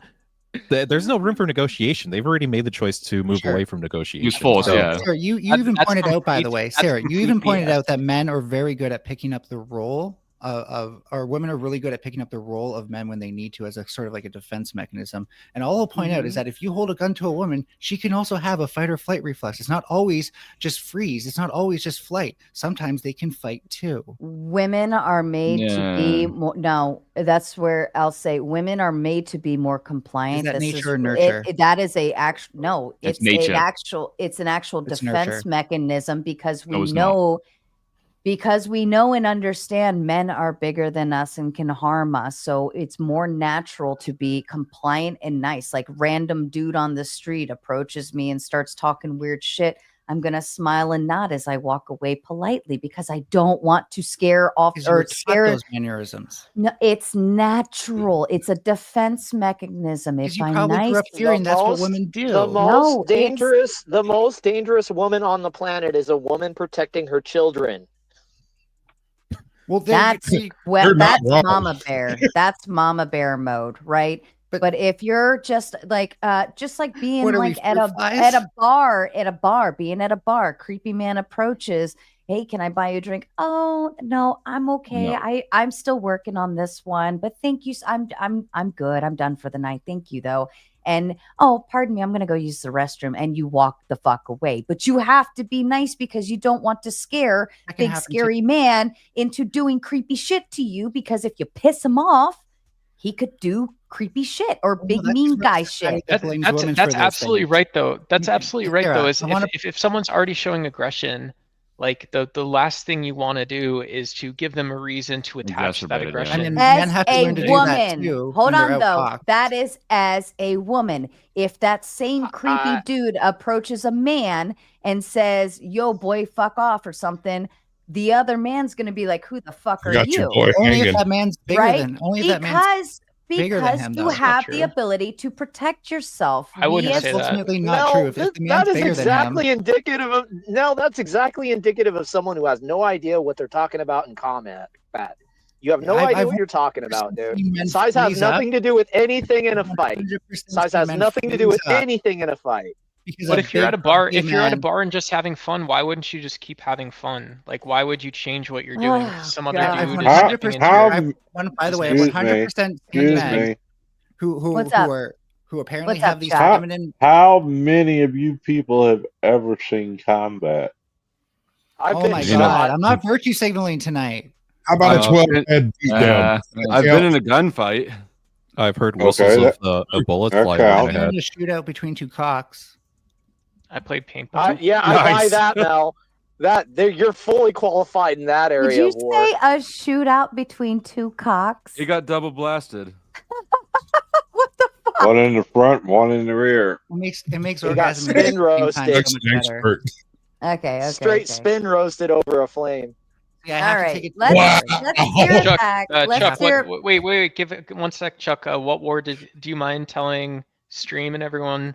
Speaker 1: there's no room for negotiation. They've already made the choice to move away from negotiation.
Speaker 2: Use force, yeah.
Speaker 3: Sarah, you even pointed out, by the way, Sarah, you even pointed out that men are very good at picking up the role or women are really good at picking up the role of men when they need to as a sort of like a defense mechanism. And all I'll point out is that if you hold a gun to a woman, she can also have a fight or flight reflex. It's not always just freeze. It's not always just flight. Sometimes they can fight too.
Speaker 5: Women are made to be more. No, that's where I'll say women are made to be more compliant.
Speaker 3: Is that
Speaker 5: this
Speaker 3: nature or nurture?
Speaker 5: That is a actual. No, it's
Speaker 2: nature.
Speaker 5: It's an actual defense
Speaker 3: nurture.
Speaker 5: mechanism because we
Speaker 2: it's
Speaker 5: know. Because we know and understand men are bigger than us and can harm us. So it's more natural to be compliant and nice. Like random dude on the street approaches me and starts talking weird shit. I'm going to smile and nod as I walk away politely because I don't want to scare off or scare
Speaker 3: those mannerisms.
Speaker 5: No, it's natural. It's a defense mechanism. If
Speaker 3: you
Speaker 5: I'm
Speaker 3: probably
Speaker 5: nice,
Speaker 3: grew up hearing that's what women do.
Speaker 7: The most dangerous woman on the planet is a woman protecting her children.
Speaker 3: Well,
Speaker 5: that's mama bear. That's mama bear mode, right? But if you're just like being like at a bar, creepy man approaches, hey, can I buy you a drink? Oh no, I'm okay.
Speaker 2: No.
Speaker 5: I'm still working on this one, but thank you. I'm good. I'm done for the night. Thank you though. And oh, pardon me, I'm gonna go use the restroom, and you walk the fuck away. But you have to be nice because you don't want to scare big scary man into doing creepy shit to you. Because if you piss him off, he could do creepy shit or big mean guy shit.
Speaker 4: That's absolutely right, though. That's absolutely right, though. Is if someone's already showing aggression, like the last thing you want to do is to give them a reason to attach that aggression.
Speaker 3: And men have to learn to do that too.
Speaker 5: Hold on, though. That is as a woman. If that same creepy dude approaches a man and says, "Yo, boy, fuck off" or something, the other man's gonna be like, "Who the fuck are you?"
Speaker 3: Only if that man's bigger than. Only if that man's bigger than him,
Speaker 5: you have the ability to protect yourself.
Speaker 4: I wouldn't say
Speaker 3: that's ultimately not true. If the man's bigger than him,
Speaker 7: indicative of that's exactly indicative of someone who has no idea what they're talking about in combat. You have no idea what you're talking about, dude. Size has nothing to do with anything in a fight. Size has nothing to do with anything in a fight.
Speaker 4: But if you're at a bar, and just having fun, why wouldn't you just keep having fun? Like, why would you change what you're doing? Some other dude is stepping into
Speaker 3: by the way, 100% men who apparently have these feminine.
Speaker 8: How many of you people have ever seen combat?
Speaker 3: Oh my god! I'm not virtue signaling tonight.
Speaker 6: How about a 12-head beatdown?
Speaker 9: I've been in a gunfight.
Speaker 1: I've heard whistles of bullets flying
Speaker 3: I've
Speaker 1: over my
Speaker 3: been in
Speaker 1: head.
Speaker 3: a shootout between two cocks.
Speaker 4: I played paintball.
Speaker 7: Yeah, I buy that, Mel. You're fully qualified in that area.
Speaker 5: Did you
Speaker 7: of war.
Speaker 5: say a shootout between two cocks?
Speaker 9: He got double blasted.
Speaker 5: What the fuck?
Speaker 8: One in the front, one in the rear.
Speaker 3: It makes
Speaker 7: He got
Speaker 3: orgasm
Speaker 7: spin roasted.
Speaker 3: so much better.
Speaker 5: Okay.
Speaker 7: Straight spin roasted over a flame.
Speaker 3: Yeah, I
Speaker 5: All
Speaker 3: have
Speaker 5: right.
Speaker 3: to take it.
Speaker 5: Let's steer it
Speaker 4: Chuck,
Speaker 5: back. Let's
Speaker 4: Chuck,
Speaker 5: steer.
Speaker 4: wait, give it 1 sec, Chuck. What war do you mind telling stream and everyone?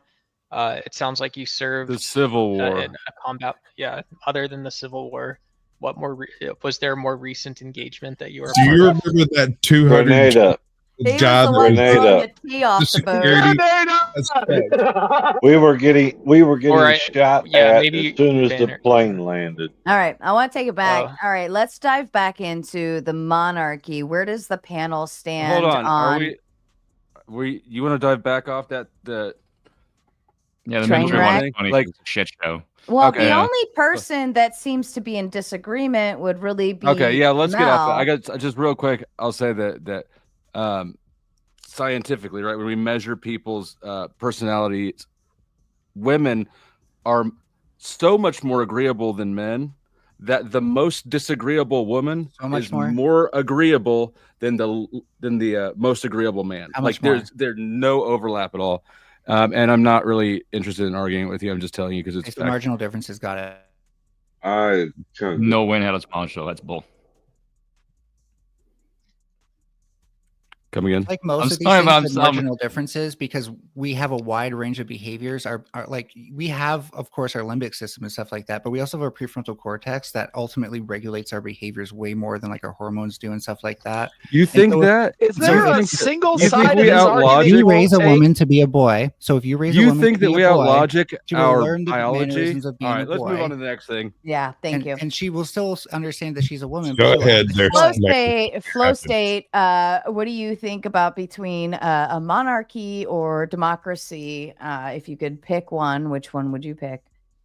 Speaker 4: It sounds like you served
Speaker 9: The Civil War.
Speaker 4: in a combat. Yeah, other than the Civil War, what more was there more recent engagement that you were?
Speaker 6: Do you
Speaker 4: part of?
Speaker 6: remember that 200
Speaker 8: Grenada.
Speaker 5: He was
Speaker 6: guy
Speaker 5: the one
Speaker 8: Grenada.
Speaker 5: blowing the tea off the boat.
Speaker 6: security?
Speaker 8: We were getting
Speaker 4: Right.
Speaker 8: shot
Speaker 4: Yeah,
Speaker 8: at
Speaker 4: maybe
Speaker 8: as soon as the
Speaker 4: banner.
Speaker 8: plane landed.
Speaker 5: All right, I want to take it back.
Speaker 4: Oh.
Speaker 5: All right, let's dive back into the monarchy. Where does the panel stand
Speaker 9: Hold on. Are we you want to dive back off the
Speaker 2: Yeah, the
Speaker 5: Train
Speaker 2: military
Speaker 5: wreck?
Speaker 2: one is funny.
Speaker 9: Like-
Speaker 2: It's a shit show.
Speaker 5: Well,
Speaker 9: Okay.
Speaker 5: the only person that seems to be in disagreement would really be
Speaker 9: Okay, yeah, let's get off that.
Speaker 5: Mel.
Speaker 9: I got just real quick. I'll say that scientifically, right, when we measure people's personalities, women are so much more agreeable than men that the most disagreeable woman
Speaker 3: So much
Speaker 9: is
Speaker 3: more?
Speaker 9: more agreeable than the most agreeable man.
Speaker 3: How
Speaker 9: Like
Speaker 3: much more?
Speaker 9: there's no overlap at all. And I'm not really interested in arguing with you. I'm just telling you because
Speaker 3: It's
Speaker 9: it's
Speaker 3: the marginal differences. Got it.
Speaker 8: I
Speaker 2: No win had its marshal. That's bull.
Speaker 9: come again.
Speaker 3: Like most
Speaker 2: I'm
Speaker 3: of these
Speaker 2: sorry,
Speaker 3: things,
Speaker 2: but I'm-
Speaker 3: the marginal differences, because we have a wide range of behaviors. Are like we have, of course, our limbic system and stuff like that, but we also have our prefrontal cortex that ultimately regulates our behaviors way more than like our hormones do and stuff like that.
Speaker 9: You think
Speaker 3: so-
Speaker 9: that?
Speaker 7: Is
Speaker 3: So
Speaker 7: there
Speaker 3: you
Speaker 7: a
Speaker 3: think-
Speaker 7: single-sided
Speaker 9: we outlaw
Speaker 3: If
Speaker 7: argument
Speaker 3: you raise a
Speaker 7: won't
Speaker 3: woman to be a boy, so if you raise a
Speaker 9: You
Speaker 3: woman
Speaker 9: think
Speaker 3: to
Speaker 9: that
Speaker 3: be
Speaker 9: we
Speaker 3: a
Speaker 9: out
Speaker 3: boy,
Speaker 9: logic
Speaker 3: she will
Speaker 9: our
Speaker 3: learn the
Speaker 9: biology?
Speaker 3: mannerisms of being
Speaker 9: All right,
Speaker 3: a
Speaker 9: let's move
Speaker 3: boy.
Speaker 9: on to the next thing.
Speaker 5: Yeah, thank you.
Speaker 3: And she will still understand that she's a woman.
Speaker 6: Go
Speaker 3: but she'll
Speaker 6: ahead
Speaker 3: act
Speaker 6: there,
Speaker 3: like a
Speaker 5: Flow
Speaker 3: boy.
Speaker 6: Snake.
Speaker 5: Flow State. What do you think about between a monarchy or democracy? If you could pick one, which one would you pick?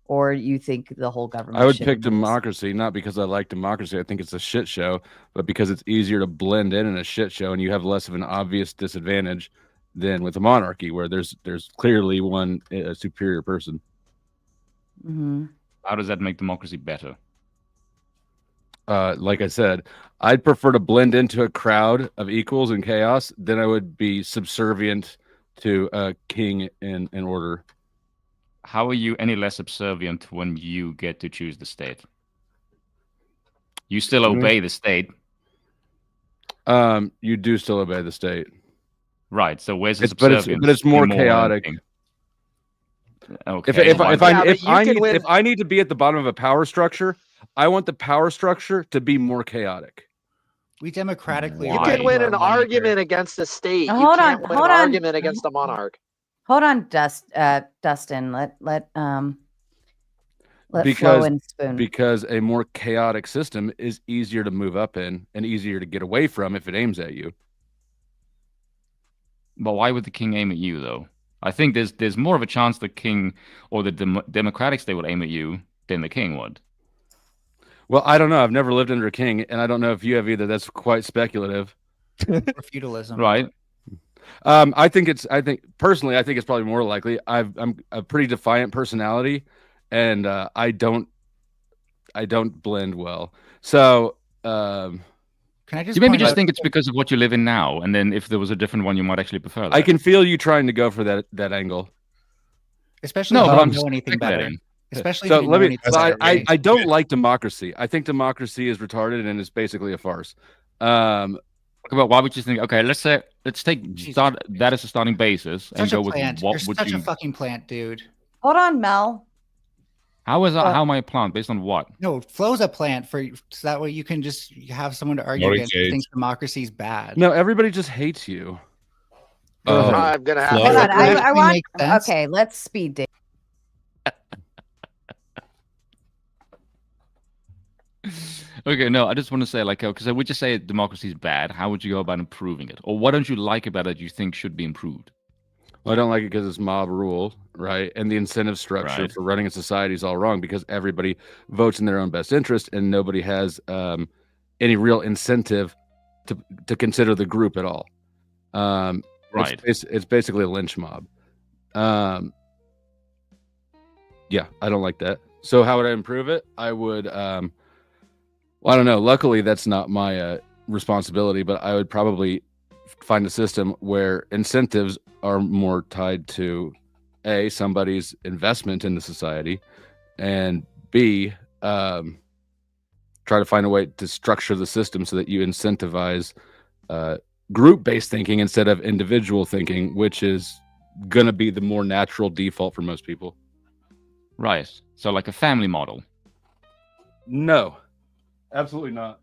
Speaker 5: Or you think the whole government?
Speaker 9: I would
Speaker 5: should
Speaker 9: pick
Speaker 5: exist?
Speaker 9: democracy, not because I like democracy. I think it's a shit show, but because it's easier to blend in a shit show, and you have less of an obvious disadvantage than with a monarchy, where there's clearly one a superior person.
Speaker 5: Mhm.
Speaker 2: How does that make democracy better?
Speaker 9: Like I said, I'd prefer to blend into a crowd of equals and chaos than I would be subservient to a king in order.
Speaker 2: How are you any less subservient when you get to choose the state? You still obey the state.
Speaker 9: You do still obey the state.
Speaker 2: Right. So where's the
Speaker 9: But
Speaker 2: subservience?
Speaker 9: it's more
Speaker 2: in
Speaker 9: chaotic.
Speaker 2: anything? Okay.
Speaker 9: If
Speaker 2: fine.
Speaker 9: I need to be at the bottom of a power structure, I want the power structure to be more chaotic.
Speaker 3: We democratically.
Speaker 7: You
Speaker 2: Why?
Speaker 3: elect
Speaker 7: can win
Speaker 3: our
Speaker 7: an
Speaker 3: monarch.
Speaker 7: argument against the state.
Speaker 5: Hold
Speaker 7: You
Speaker 5: on,
Speaker 7: can't win
Speaker 5: hold
Speaker 7: an
Speaker 5: on.
Speaker 7: argument against a monarch.
Speaker 5: Hold on, Dustin. Let Flo
Speaker 9: Because-
Speaker 5: and Spoon.
Speaker 9: Because a more chaotic system is easier to move up in and easier to get away from if it aims at you.
Speaker 2: But why would the king aim at you, though? I think there's more of a chance the king or the democratic state would aim at you than the king would.
Speaker 9: Well, I don't know. I've never lived under a king, and I don't know if you have either. That's quite speculative.
Speaker 3: Or feudalism.
Speaker 2: Right.
Speaker 9: I think personally, I think it's probably more likely. I'm a pretty defiant personality, and I don't blend well. So
Speaker 3: Can I just
Speaker 2: You maybe
Speaker 3: point
Speaker 2: just
Speaker 3: out-
Speaker 2: think it's because of what you live in now, and then if there was a different one, you might actually prefer that.
Speaker 9: I can feel you trying to go for that angle.
Speaker 3: especially
Speaker 2: No,
Speaker 3: if
Speaker 2: but
Speaker 3: you
Speaker 2: I'm
Speaker 3: don't know
Speaker 2: just
Speaker 3: anything better.
Speaker 2: speculating.
Speaker 3: Especially
Speaker 9: So
Speaker 3: if you
Speaker 9: let
Speaker 3: know
Speaker 9: me.
Speaker 3: anything
Speaker 9: So
Speaker 3: better, right?
Speaker 9: I don't like democracy. I think democracy is retarded and is basically a farce.
Speaker 2: But why would you think? Okay, let's take
Speaker 3: Jesus
Speaker 2: that as a starting basis and
Speaker 3: Such a
Speaker 2: go with
Speaker 3: plant.
Speaker 2: what
Speaker 3: You're
Speaker 2: would
Speaker 3: such
Speaker 2: you?
Speaker 3: a fucking plant, dude.
Speaker 5: Hold on, Mel.
Speaker 2: How am I a plant based on what?
Speaker 3: No, Flo's a plant so that way you can just have someone to argue
Speaker 6: Naughty
Speaker 3: against who
Speaker 6: Cage.
Speaker 3: thinks democracy's bad.
Speaker 9: No, everybody just hates you.
Speaker 7: I'm gonna have
Speaker 1: Flo.
Speaker 7: to
Speaker 5: Hold on,
Speaker 7: agree.
Speaker 5: I want.
Speaker 3: Makes sense.
Speaker 5: Okay, let's speed date.
Speaker 2: Okay, no, I just want to say, like, because I would just say democracy is bad. How would you go about improving it, or what don't you like about it? You think should be improved?
Speaker 9: Well, I don't like it because it's mob rule, right? And the incentive structure
Speaker 2: Right.
Speaker 9: for running a society is all wrong because everybody votes in their own best interest, and nobody has any real incentive to consider the group at all.
Speaker 2: Right.
Speaker 9: It's basically a lynch mob. Yeah, I don't like that. So how would I improve it? I would, well, I don't know. Luckily, that's not my responsibility, but I would probably find a system where incentives are more tied to A, somebody's investment in the society, and B, try to find a way to structure the system so that you incentivize group-based thinking instead of individual thinking, which is going to be the more natural default for most people.
Speaker 2: Right. So like a family model.
Speaker 9: No, absolutely not.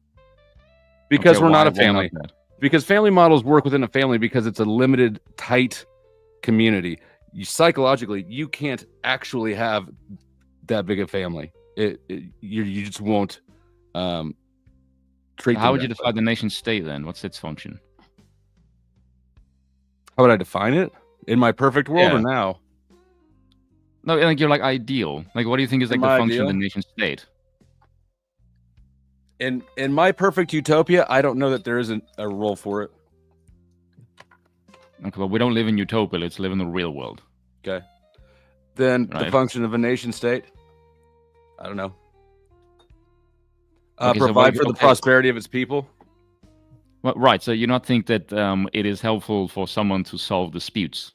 Speaker 9: Because we're not a family. Because family models work within a family because it's a limited, tight community. Psychologically, you can't actually have that big a family. You just won't treat.
Speaker 2: How would you define the nation state then? What's its function?
Speaker 9: How would I define it? In my perfect world or now?
Speaker 2: No, like you're like ideal. Like, what do you think is like the function of the nation state?
Speaker 9: In my perfect utopia, I don't know that there isn't a role for it.
Speaker 2: Okay, but we don't live in utopia. Let's live in the real world.
Speaker 9: Okay. Then the function of a nation state, I don't know. Provide for the prosperity of its people.
Speaker 2: Well, right. So you not think that it is helpful for someone to solve disputes?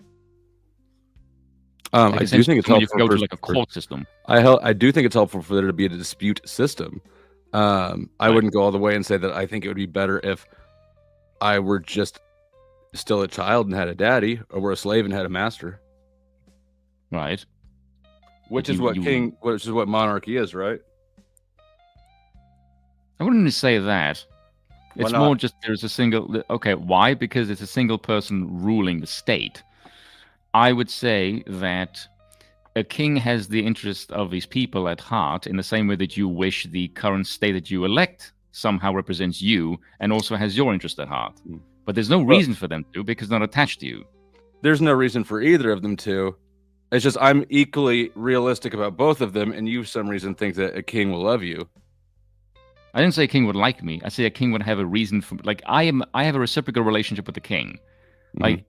Speaker 9: I do think it's helpful.
Speaker 2: You can go to like a court system.
Speaker 9: I do think it's helpful for there to be a dispute system. I wouldn't go all the way and say that I think it would be better if I were just still a child and had a daddy, or were a slave and had a master.
Speaker 2: Right.
Speaker 9: Which is what monarchy is, right?
Speaker 2: I wouldn't say that. It's more just there's a single. Okay, why? Because it's a single person ruling the state. I would say that a king has the interest of his people at heart in the same way that you wish the current state that you elect somehow represents you and also has your interest at heart. But there's no reason for them to, because they're not attached to you.
Speaker 9: There's no reason for either of them to. It's just I'm equally realistic about both of them, and you, for some reason, think that a king will love you.
Speaker 2: I didn't say a king would like me. I say a king would have a reason for. Like I have a reciprocal relationship with the king. Like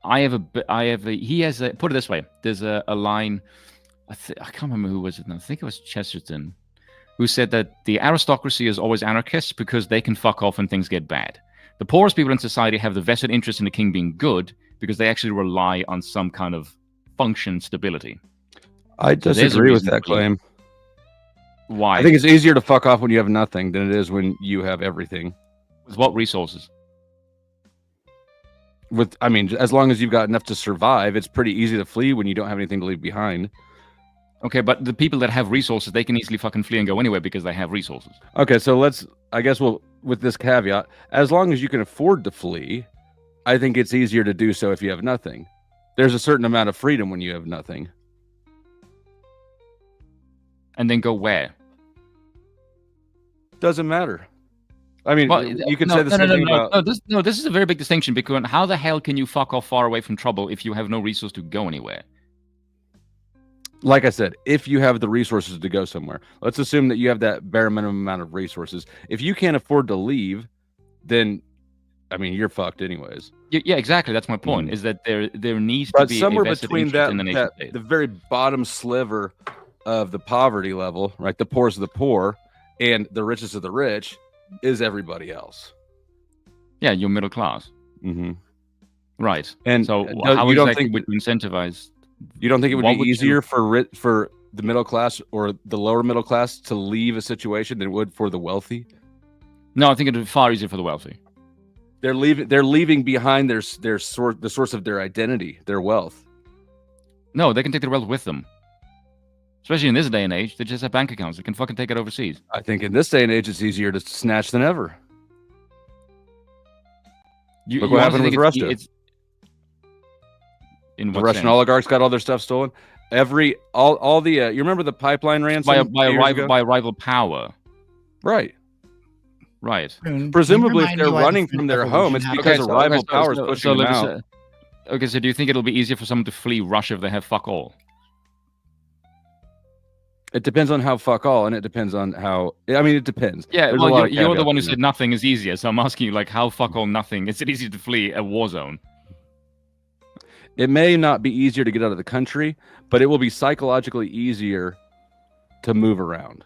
Speaker 2: he has a. Put it this way: there's a line. I can't remember who was it. I think it was Chesterton, who said that the aristocracy is always anarchists because they can fuck off when things get bad. The poorest people in society have the vested interest in the king being good because they actually rely on some kind of function stability.
Speaker 9: I disagree with that claim.
Speaker 2: Why?
Speaker 9: I think it's easier to fuck off when you have nothing than it is when you have everything.
Speaker 2: With what resources?
Speaker 9: As long as you've got enough to survive, it's pretty easy to flee when you don't have anything to leave behind.
Speaker 2: Okay, but the people that have resources, they can easily fucking flee and go anywhere because they have resources.
Speaker 9: Okay, so with this caveat, as long as you can afford to flee, I think it's easier to do so if you have nothing. There's a certain amount of freedom when you have nothing.
Speaker 2: And then go where?
Speaker 9: Doesn't matter. I mean, you can say the same thing about...
Speaker 2: This is a very big distinction, because how the hell can you fuck off far away from trouble if you have no resource to go anywhere?
Speaker 9: Like I said, if you have the resources to go somewhere, let's assume that you have that bare minimum amount of resources. If you can't afford to leave, then, you're fucked anyways.
Speaker 2: Yeah, exactly. That's my point, is that there needs to be
Speaker 9: somewhere
Speaker 2: a vested
Speaker 9: between
Speaker 2: interest in the nation state.
Speaker 9: The very bottom sliver of the poverty level, right? The poorest of the poor and the richest of the rich is everybody else.
Speaker 2: Yeah, you're middle class.
Speaker 9: Mm-hmm.
Speaker 2: Right.
Speaker 9: And
Speaker 2: so how exactly would you incentivize?
Speaker 9: You don't think it would be easier for the middle class or the lower middle class to leave a situation than it would for the wealthy?
Speaker 2: No, I think it would be far easier for the wealthy.
Speaker 9: They're leaving behind the source of their identity, their wealth.
Speaker 2: No, they can take their wealth with them. Especially in this day and age, they just have bank accounts. They can fucking take it overseas.
Speaker 9: I think in this day and age, it's easier to snatch than ever. Look what happened with Russia.
Speaker 2: In
Speaker 9: the Russian oligarchs got all their stuff stolen. All the you remember the pipeline ransom
Speaker 2: by a rival power,
Speaker 9: right?
Speaker 6: Presumably,
Speaker 9: if they're running from their home, it's because a rival power is pushing them out.
Speaker 2: Okay, so do you think it'll be easier for someone to flee Russia if they have fuck all?
Speaker 9: It depends on how fuck all, and it depends on how. It depends.
Speaker 2: Yeah, well, you're the one who said nothing is easier, so I'm asking you, like, how fuck all nothing? Is it easier to flee a war zone?
Speaker 9: It may not be easier to get out of the country, but it will be psychologically easier to move around.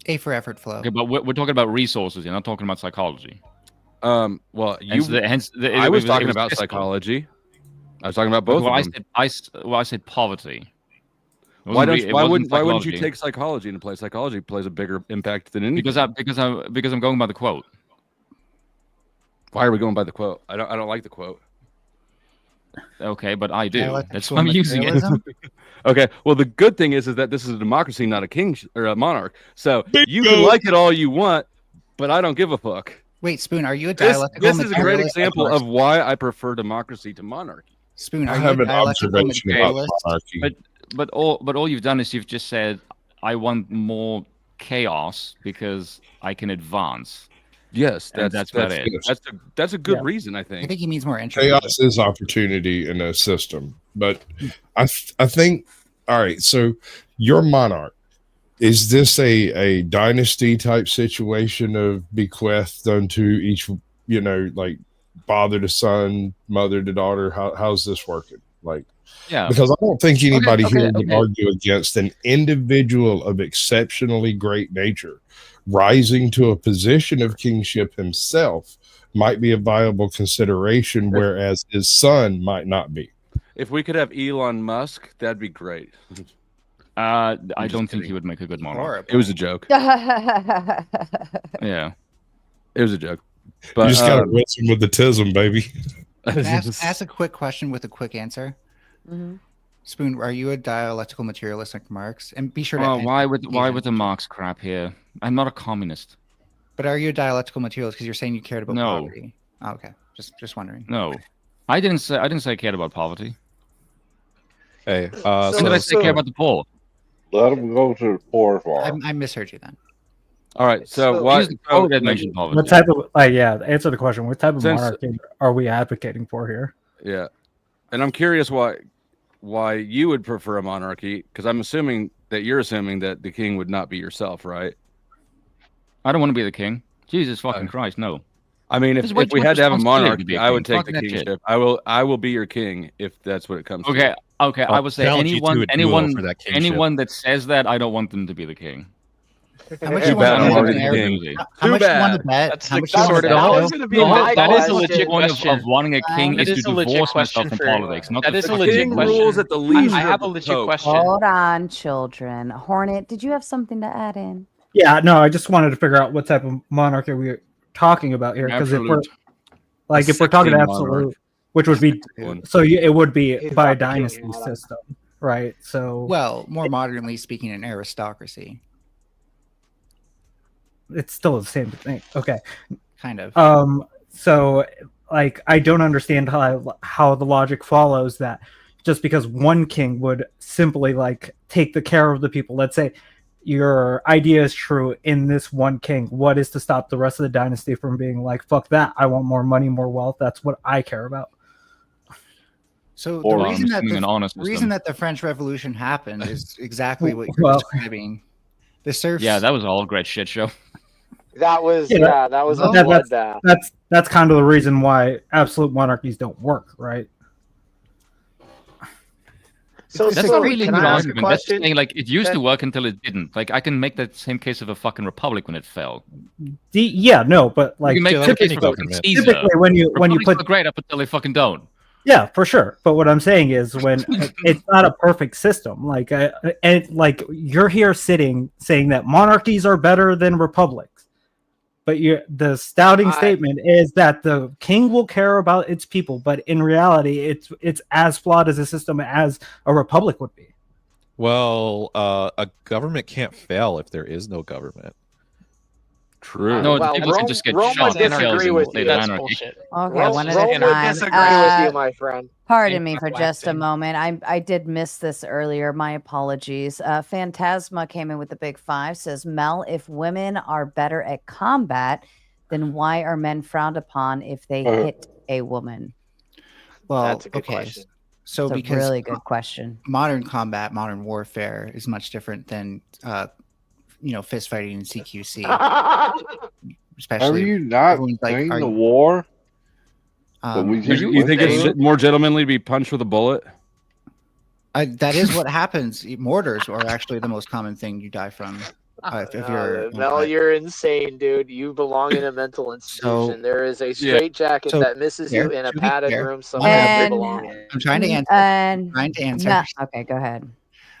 Speaker 3: A for effort flow.
Speaker 2: Okay, but we're talking about resources. You're not talking about psychology.
Speaker 9: Well, I was talking about psychology. I was talking about both of them.
Speaker 2: I said poverty.
Speaker 9: Why wouldn't you take psychology into play? Psychology plays a bigger impact than anything.
Speaker 2: Because I'm going by the quote.
Speaker 9: Why are we going by the quote? I don't like the quote.
Speaker 2: Okay, but I do. That's why I'm using it.
Speaker 9: Okay. Well, the good thing is that this is a democracy, not a king or a monarch. So you can like it all you want, but I don't give a fuck.
Speaker 3: Wait, Spoon, are you a dialectical
Speaker 9: This is a great example of why I prefer democracy to monarchy.
Speaker 3: Spoon,
Speaker 6: I have an observation about monarchy.
Speaker 2: But all you've done is you've just said I want more chaos because I can advance.
Speaker 9: Yes, that's about it. That's a good reason, I think.
Speaker 3: I think he means more entropy.
Speaker 6: Chaos is opportunity in a system, but I think. All right, so your monarch, is this a dynasty type situation of bequest unto each, like father to son, mother to daughter? How's this working? Like,
Speaker 2: yeah,
Speaker 6: because I don't think anybody here would argue against an individual of exceptionally great nature rising to a position of kingship himself might be a viable consideration, whereas his son might not be.
Speaker 9: If we could have Elon Musk, that'd be great.
Speaker 2: I don't think he would make a good monarch.
Speaker 9: It was a joke.
Speaker 2: Yeah,
Speaker 9: it was a joke. But
Speaker 6: you just gotta rinse him with the tism, baby.
Speaker 3: Ask a quick question with a quick answer. Mm-hmm. Spoon, are you a dialectical materialist like Marx? And be sure to.
Speaker 2: Why with the Marx crap here? I'm not a communist.
Speaker 3: But are you a dialectical materialist because you're saying you cared about poverty? Oh, okay, just wondering.
Speaker 2: No, I didn't say I cared about poverty.
Speaker 1: Hey,
Speaker 2: when did I say care about the poor?
Speaker 8: Let him go to the poor farm.
Speaker 3: I misheard you then.
Speaker 9: All right, so why
Speaker 2: mentioned poverty?
Speaker 10: What type of answer the question? What type of monarchy are we advocating for here?
Speaker 9: Yeah, and I'm curious why you would prefer a monarchy, because I'm assuming that you're assuming that the king would not be yourself, right?
Speaker 2: I don't want to be the king. Jesus fucking Christ, no.
Speaker 9: I mean, if we had to have a monarchy, I would take the kingship. I will be your king if that's what it comes to.
Speaker 2: Okay. I would say anyone that says that, I don't want them to be the king.
Speaker 3: How much you want to bet?
Speaker 2: That is a legit question. Of wanting a king is to divorce myself from politics.
Speaker 4: That is a legit question. I have a legit question.
Speaker 5: Hold on, children. Hornet, did you have something to add in?
Speaker 10: Yeah, no, I just wanted to figure out what type of monarchy we're talking about here, because if we're talking absolute, which would be it would be by a dynasty system, right? So
Speaker 3: more modernly speaking, an aristocracy.
Speaker 10: It's still the same thing. Okay,
Speaker 3: kind of.
Speaker 10: So I don't understand how the logic follows that just because one king would simply take the care of the people. Let's say your idea is true in this one king. What is to stop the rest of the dynasty from being like, fuck that, I want more money, more wealth, that's what I care about?
Speaker 3: So the reason that the French Revolution happened is exactly what you're describing. The serfs.
Speaker 2: Yeah, that was all a great shit show.
Speaker 7: That was a bloodbath.
Speaker 10: That's kind of the reason why absolute monarchies don't work, right?
Speaker 7: So
Speaker 2: that's not really a good argument. That's saying it used to work until it didn't. I can make that same case of a fucking republic when it fell.
Speaker 10: But
Speaker 2: you can make the case for Caesar.
Speaker 10: Typically when you put
Speaker 2: great up until they fucking don't.
Speaker 10: Yeah, for sure. But what I'm saying is when it's not a perfect system. You're here saying that monarchies are better than republics. But the stouting statement is that the king will care about its people, but in reality, it's as flawed as a system as a republic would be.
Speaker 1: Well, a government can't fail if there is no government.
Speaker 9: True.
Speaker 2: No, people can just get shot.
Speaker 7: Disagree with you.
Speaker 5: That's bullshit. Okay, one at a
Speaker 7: time. Disagree with you, my friend.
Speaker 5: Pardon me for just a moment. I did miss this earlier. My apologies. Phantasma came in with the big 5. Says, Mel, if women are better at combat, then why are men frowned upon if they hit a woman?
Speaker 3: Well,
Speaker 7: that's a good question.
Speaker 3: So
Speaker 5: it's
Speaker 3: because
Speaker 5: a really good question.
Speaker 3: Modern combat, modern warfare is much different than fist fighting in CQC.
Speaker 8: Especially, have you not seen the war?
Speaker 9: You think it's more gentlemanly to be punched with a bullet?
Speaker 3: That is what happens. Mortars are actually the most common thing you die from. If you're
Speaker 7: Mel, you're insane, dude. You belong in a mental institution. There is a straitjacket that misses you in a padded room somewhere. You belong in.
Speaker 3: I'm trying to answer.
Speaker 5: No, okay, go ahead.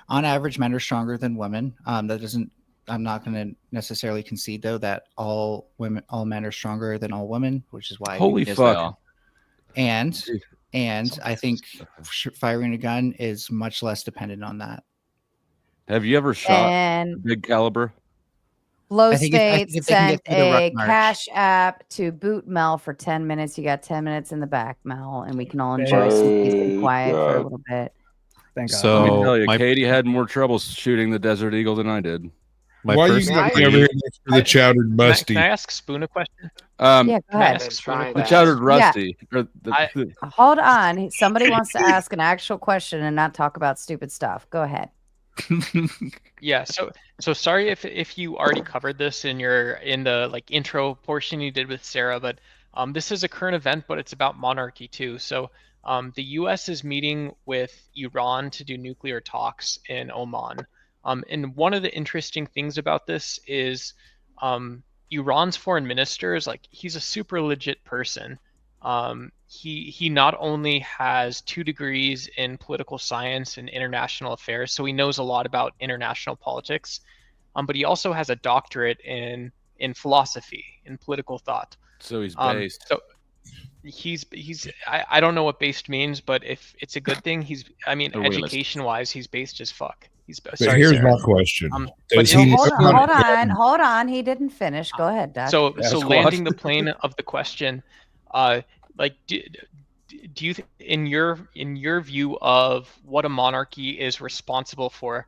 Speaker 3: On average, men are stronger than women. That doesn't. I'm not going to necessarily concede though that all men are stronger than all women, which is why.
Speaker 9: Holy fuck!
Speaker 3: And I think firing a gun is much less dependent on that.
Speaker 9: Have you ever shot a big caliber?
Speaker 5: Low State sent a cash app to boot Mel for 10 minutes. You got 10 minutes in the back, Mel, and we can all enjoy some peace and quiet for a little bit.
Speaker 9: Thank God. So, let me tell you, Katie had more trouble shooting the Desert Eagle than I did.
Speaker 6: Why are you over here for the chowdered musty?
Speaker 4: Can I ask Spoon a question?
Speaker 5: Yeah, go ahead.
Speaker 9: The chowdered rusty.
Speaker 5: Yeah. Hold on. Somebody wants to ask an actual question and not talk about stupid stuff. Go ahead.
Speaker 4: Yeah. So sorry if you already covered this in the like intro portion you did with Sarah, but this is a current event, but it's about monarchy too. So the U.S. is meeting with Iran to do nuclear talks in Oman. And one of the interesting things about this is Iran's foreign minister is he's a super legit person. He not only has 2 degrees in political science and international affairs, so he knows a lot about international politics, but he also has a doctorate in philosophy, in political thought.
Speaker 9: So he's based.
Speaker 4: So he's I don't know what based means, but if it's a good thing, education wise, he's based as fuck.
Speaker 6: Here's my question.
Speaker 5: Hold on. He didn't finish. Go ahead, Doc.
Speaker 4: So landing the plane of the question, do you in your view of what a monarchy is responsible for,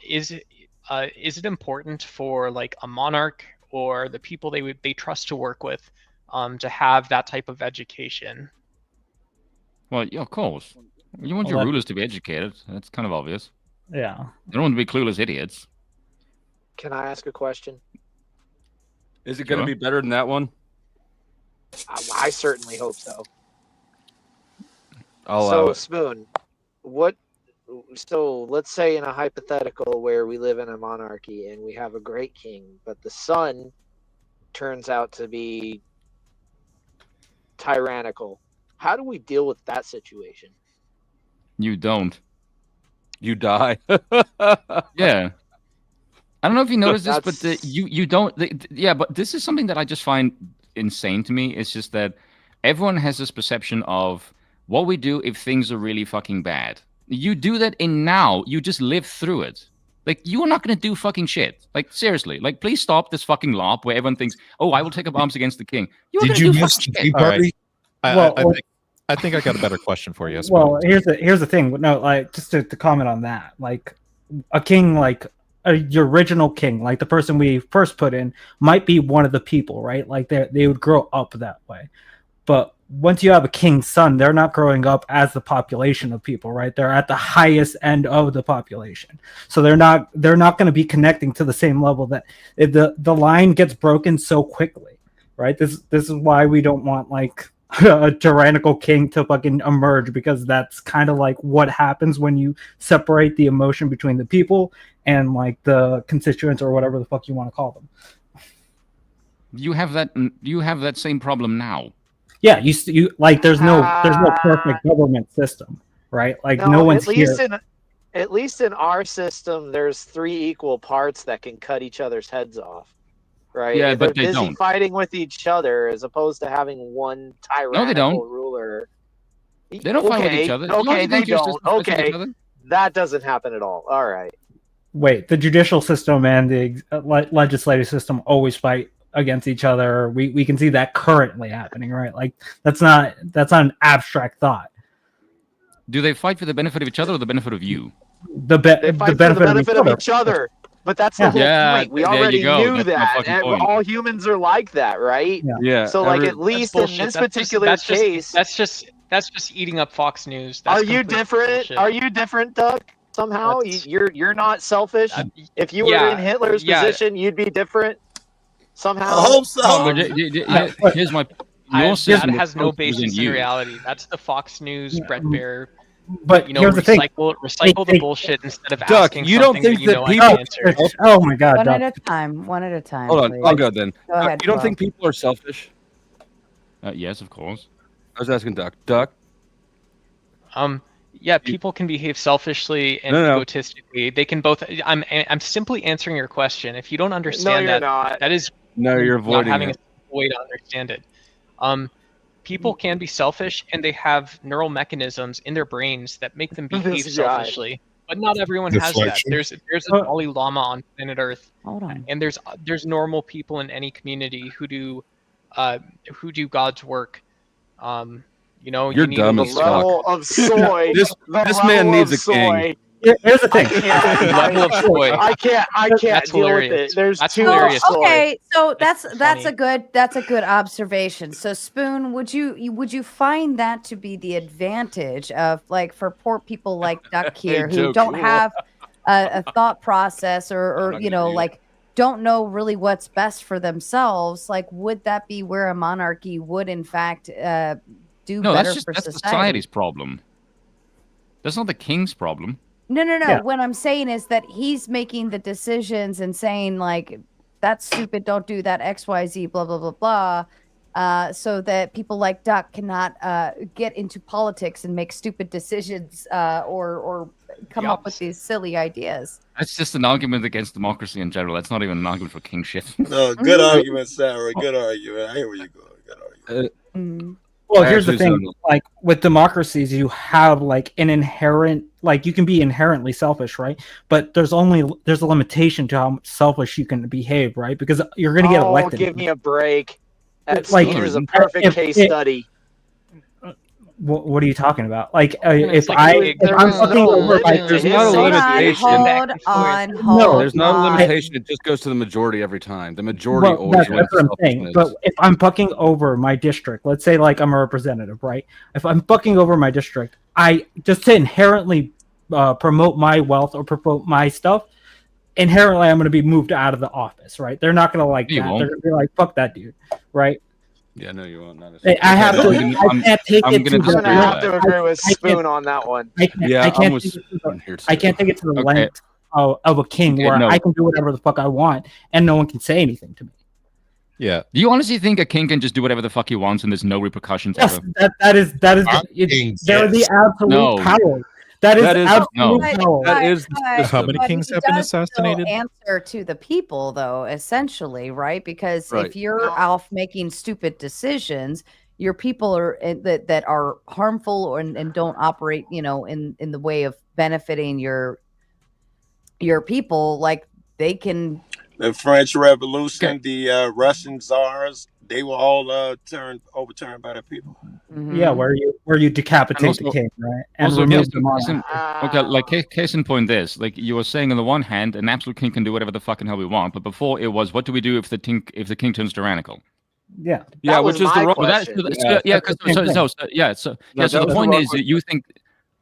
Speaker 4: is it important for a monarch or the people they trust to work with to have that type of education?
Speaker 2: Well, yeah, of course. You want your rulers to be educated. That's kind of obvious.
Speaker 10: Yeah.
Speaker 2: They don't want to be clueless idiots.
Speaker 7: Can I ask a question?
Speaker 9: Is it going to be better than that one?
Speaker 7: I certainly hope so.
Speaker 2: Spoon,
Speaker 7: so let's say in a hypothetical where we live in a monarchy and we have a great king, but the son turns out to be tyrannical. How do we deal with that situation?
Speaker 2: You don't.
Speaker 9: You die.
Speaker 2: Yeah. I don't know if you noticed this, but you don't. But this is something that I just find insane to me. It's just that everyone has this perception of what we do if things are really fucking bad. You do that in now. You just live through it. You are not going to do fucking shit. Seriously. Please stop this fucking LARP where everyone thinks, oh, I will take up arms against the king.
Speaker 6: Did you miss the tea party?
Speaker 1: I think I got a better question for you.
Speaker 10: Well, here's the thing. No, just to comment on that. A king, your original king, the person we first put in, might be one of the people, right? They would grow up that way. But once you have a king's son, they're not growing up as the population of people, right? They're at the highest end of the population, so they're not going to be connecting to the same level. That if the line gets broken so quickly, right? This is why we don't want a tyrannical king to fucking emerge, because that's kind of what happens when you separate the emotion between the people and the constituents or whatever the fuck you want to call them.
Speaker 2: You have that same problem now.
Speaker 10: Yeah, you there's no perfect government system, right? No one's here.
Speaker 7: At least in our system, there's 3 equal parts that can cut each other's heads off. Right?
Speaker 2: Yeah, but
Speaker 7: they're
Speaker 2: they
Speaker 7: busy
Speaker 2: don't
Speaker 7: fighting with each other as opposed to having one tyrannical ruler.
Speaker 2: They don't fight with each other.
Speaker 7: Okay, they don't. Okay, that doesn't happen at all. All right.
Speaker 10: Wait, the judicial system and the legislative system always fight against each other. We can see that currently happening, right? That's not an abstract thought.
Speaker 2: Do they fight for the benefit of each other or the benefit of you?
Speaker 10: The benefit
Speaker 7: of each other. But that's the whole point. We already knew that. And all humans are like that, right?
Speaker 10: Yeah.
Speaker 7: So at least in this particular case,
Speaker 4: that's just eating up Fox News.
Speaker 7: Are you different? Bullshit. Are you different, Doug? Somehow you're not selfish. If you were in Hitler's position, you'd be different. Somehow.
Speaker 11: I hope so.
Speaker 4: That has no basis in reality. That's the Fox News, Brett Baer.
Speaker 10: But here's the thing:
Speaker 4: recycle the bullshit instead of
Speaker 9: Duck,
Speaker 4: asking
Speaker 9: you
Speaker 4: something
Speaker 9: don't think
Speaker 4: that
Speaker 9: that
Speaker 4: you know I
Speaker 9: people?
Speaker 4: can answer.
Speaker 10: Oh my God!
Speaker 5: One at a time. One at a time.
Speaker 9: Hold on,
Speaker 5: please.
Speaker 9: I'll go then.
Speaker 5: Go ahead.
Speaker 9: You don't
Speaker 5: Flo.
Speaker 9: think people are selfish?
Speaker 2: Yes, of course.
Speaker 9: I was asking Duck. Duck.
Speaker 4: Yeah, people can behave selfishly and egotistically. They can both. I'm simply answering your question. If you don't understand that is
Speaker 9: you're avoiding
Speaker 4: not having
Speaker 9: it.
Speaker 4: a way to understand it. People can be selfish, and they have neural mechanisms in their brains that make them behave selfishly. But not everyone has that. There's a Dalai Lama on planet Earth, and there's normal people in any community who do God's work. You know,
Speaker 9: You're dumb as fuck.
Speaker 7: Level of soy.
Speaker 9: This man needs a king.
Speaker 10: Here's the thing.
Speaker 4: Level of soy.
Speaker 7: I can't
Speaker 4: That's
Speaker 7: deal
Speaker 4: hilarious.
Speaker 7: with it. There's
Speaker 4: That's
Speaker 7: too
Speaker 4: hilarious.
Speaker 7: much soy.
Speaker 5: Okay, so that's a good observation. So Spoon, would you find that to be the advantage of, like, for poor people like Duck here who don't have a thought process or you know, like, don't know really what's best for themselves? Like, would that be where a monarchy would in fact do better for
Speaker 2: that's
Speaker 5: society?
Speaker 2: society's problem. That's not the king's problem.
Speaker 5: No.
Speaker 10: Yeah.
Speaker 5: What I'm saying is that he's making the decisions and saying, like, that's stupid, don't do that, XYZ, blah, blah, blah, blah. So that people like Duck cannot get into politics and make stupid decisions or come up with these silly ideas.
Speaker 2: That's just an argument against democracy in general. That's not even an argument for kingship.
Speaker 11: No, good argument, Sarah. Good argument. I hear where you're going. Good argument.
Speaker 10: Well, here's the thing: like with democracies, you have like an inherent, like you can be inherently selfish, right? But there's a limitation to how selfish you can behave, right? Because you're going to get elected.
Speaker 7: Give me a break. That
Speaker 10: Like,
Speaker 7: is a perfect case study.
Speaker 10: What are you talking about? Like,
Speaker 4: It's
Speaker 10: if
Speaker 4: like
Speaker 10: I'm fucking over my,
Speaker 9: there's not a limitation.
Speaker 5: Hold
Speaker 9: There's not a limitation. It just goes to the majority every time. The majority
Speaker 10: well,
Speaker 9: always wins.
Speaker 10: that's what I'm saying. But if I'm fucking over my district, let's say like I'm a representative, right? If I'm fucking over my district, I just to inherently promote my wealth or promote my stuff, inherently I'm going to be moved out of the office, right? They're not going to like that.
Speaker 2: won't.
Speaker 10: They're going to be like, fuck that dude, right?
Speaker 9: Yeah, no, you won't.
Speaker 10: I have to. I can't take it to
Speaker 7: I'm
Speaker 10: the.
Speaker 7: gonna have to agree with Spoon on that one.
Speaker 10: I can't take it to the length of a king where I can do whatever the fuck I want and no one can say anything to me.
Speaker 1: Yeah.
Speaker 2: Do you honestly think a king can just do whatever the fuck he wants and there's no repercussions
Speaker 10: Yes,
Speaker 2: ever?
Speaker 10: that is they're the absolute power. That is absolute power.
Speaker 9: That is.
Speaker 1: How many kings have been assassinated?
Speaker 5: Answer to the people, though, essentially, right? Because if you're off making stupid decisions, your people are that are harmful and don't operate, you know, in the way of benefiting your people. Like, they can.
Speaker 11: The French Revolution, the Russian czars, they were all overturned by the people.
Speaker 10: Yeah, where you decapitate the king, right? And remove the monarch.
Speaker 2: Okay, like case in point, this, like you were saying, on the one hand, an absolute king can do whatever the fucking hell we want, but before it was, what do we do if the king turns tyrannical?
Speaker 10: Yeah,
Speaker 2: yeah, which is the wrong. So the point is that you think,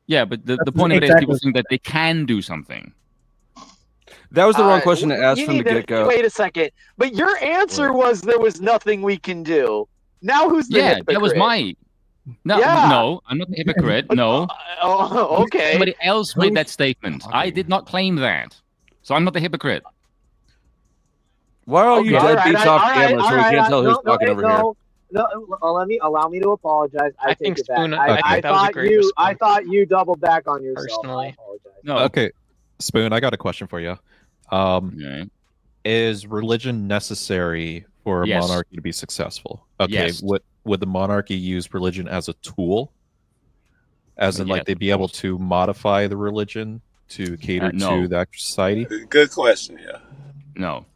Speaker 2: but the point of it is people think that they can do something.
Speaker 9: That was the wrong question to ask from the get-go.
Speaker 7: Wait a second. But your answer was there was nothing we can do. Now who's the hypocrite?
Speaker 2: That was my... No, I'm not the hypocrite. No.
Speaker 7: Okay.
Speaker 2: Somebody else made that statement. I did not claim that. So I'm not the hypocrite.
Speaker 9: Why are you deadbeats off camera so we can't tell who's talking over here?
Speaker 7: No, allow me to apologize. I take it back.
Speaker 4: Spoon, I
Speaker 7: thought you doubled back on yourself.
Speaker 4: Personally.
Speaker 2: No.
Speaker 1: Okay, Spoon, I got a question for you. Is religion necessary for a monarchy to be successful? Okay, would the monarchy use religion as a tool? As in, like, they'd be able to modify the religion to cater to that society?
Speaker 11: Good question, yeah.
Speaker 2: No.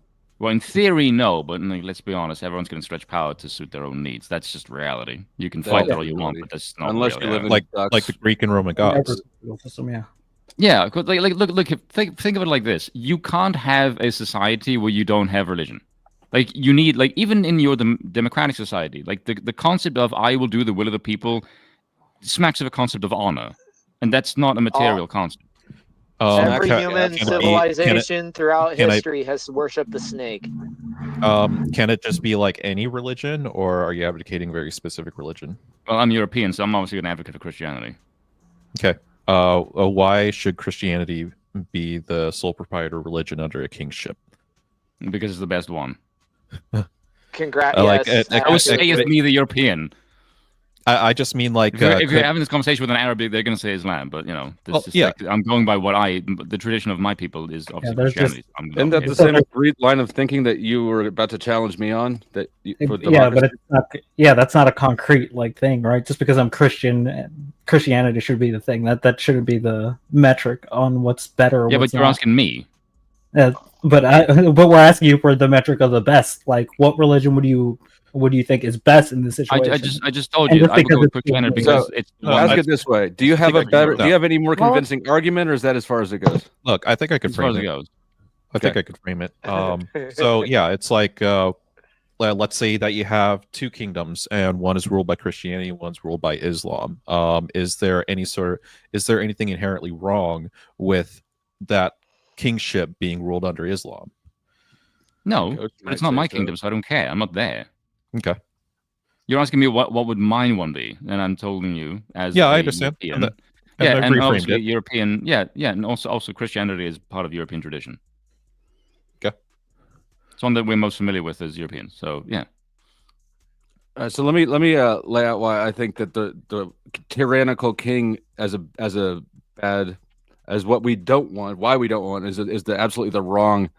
Speaker 2: Well, in theory, no, but like, let's be honest, everyone's going to stretch power to suit their own needs. That's just reality. You can fight all you want, but that's not
Speaker 9: unless you live in
Speaker 1: like the Greek and Roman gods.
Speaker 2: Yeah, like look. Think of it like this: you can't have a society where you don't have religion. Like, you need, like, even in your democratic society, like the concept of "I will do the will of the people" smacks of a concept of honor, and that's not a material concept.
Speaker 7: Every human civilization throughout history has worshipped the snake.
Speaker 1: Can it just be like any religion, or are you advocating a very specific religion?
Speaker 2: Well, I'm European, so I'm obviously going to advocate for Christianity.
Speaker 1: Okay. Why should Christianity be the sole proprietor religion under a kingship?
Speaker 2: Because it's the best one.
Speaker 7: Congrats.
Speaker 2: Go say it's me, the European.
Speaker 1: I just mean like
Speaker 2: if you're having this conversation with an Arabic, they're going to say Islam, but you know, I'm going by what the tradition of my people is obviously Christianity.
Speaker 9: Isn't that the same line of thinking that you were about to challenge me on?
Speaker 10: But it's not. Yeah, that's not a concrete thing, right? Just because I'm Christian, Christianity should be the thing. That shouldn't be the metric on what's better. Or
Speaker 2: but you're asking me.
Speaker 10: But we're asking you for the metric of the best. Like, what religion would you think is best in this situation?
Speaker 2: I just told you I would go with Christianity because it's.
Speaker 9: Ask it this way: Do you have a better? Do you have any more convincing argument, or is that as far as it goes?
Speaker 1: Look, I think I could frame it. I think I could frame it. So yeah, it's like let's say that you have two kingdoms, and one is ruled by Christianity, one's ruled by Islam. Is there anything inherently wrong with that kingship being ruled under Islam?
Speaker 2: No, but it's not my kingdom, so I don't care. I'm not there.
Speaker 1: Okay.
Speaker 2: You're asking me what would mine one be, and I'm telling you as
Speaker 1: I understand.
Speaker 2: European, and obviously European, and also Christianity is part of European tradition.
Speaker 1: Okay.
Speaker 2: It's one that we're most familiar with as Europeans. So yeah.
Speaker 9: So let me lay out why I think that the tyrannical king as what we don't want, why we don't want is absolutely the wrong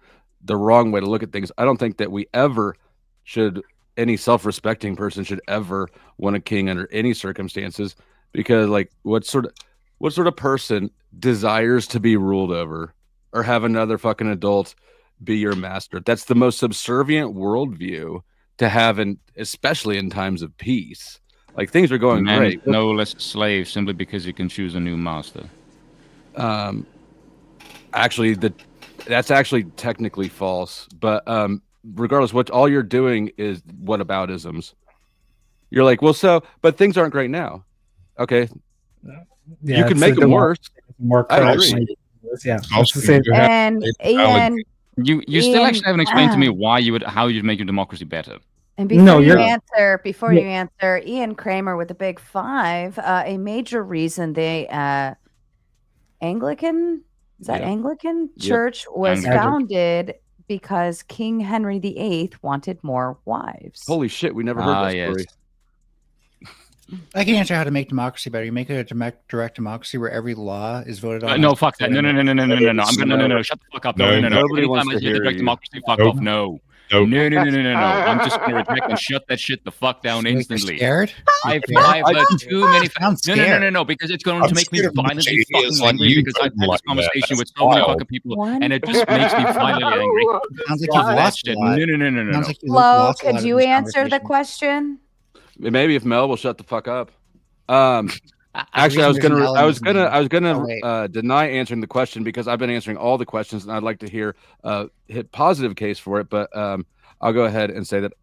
Speaker 9: way to look at things. I don't think that we ever should, any self-respecting person should ever want a king under any circumstances, because what sort of person desires to be ruled over or have another fucking adult be your master? That's the most subservient worldview to have, especially in times of peace. Like, things are going great.
Speaker 2: No less slave simply because you can choose a new master.
Speaker 9: Actually, that's actually technically false, but regardless, what all you're doing is whataboutisms. You're like, but things aren't great now. Okay, you can make them worse. I agree.
Speaker 10: Yeah.
Speaker 5: And Ian,
Speaker 2: you still actually haven't explained to me how you'd make your democracy better.
Speaker 5: And before you answer, Ian Kramer with a big 5, a major reason they Anglican Church was founded because King Henry VIII wanted more wives.
Speaker 9: Holy shit, we never heard that story.
Speaker 3: I can answer how to make democracy better. You make it a direct democracy where every law is voted on.
Speaker 2: No, fuck that. No. No. Shut the fuck up. No.
Speaker 9: Nobody wants to hear
Speaker 2: direct democracy. Fuck off. No. No. I'm just going to reject and shut that shit the fuck down instantly.
Speaker 3: Scared?
Speaker 2: I've heard too many. No, because it's going to make me violently fucking angry because I've had this conversation with so many fucking people, and it just makes me violently angry.
Speaker 3: Sounds like you've lost a lot.
Speaker 2: No.
Speaker 5: Flo, could you answer the question?
Speaker 9: Maybe if Mel will shut the fuck up. Actually, I was gonna deny answering the question because I've been answering all the questions, and I'd like to hear hit positive case for it. But I'll go ahead and say that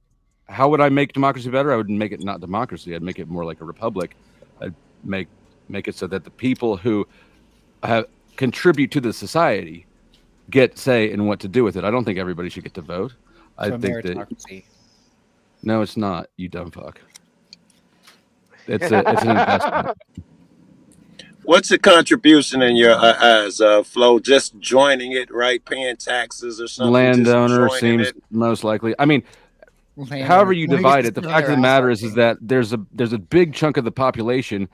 Speaker 9: how would I make democracy better? I would make it not democracy. I'd make it more like a republic. I'd make it so that the people who contribute to the society get say in what to do with it. I don't think everybody should get to vote. I think that no, it's not. You dumb fuck. It's an investment.
Speaker 11: What's the contribution in your eyes, Flo? Just joining it, right? Paying taxes or something?
Speaker 9: Landowner seems most likely. I mean, however you divide it, the fact of the matter is that there's a big chunk of the population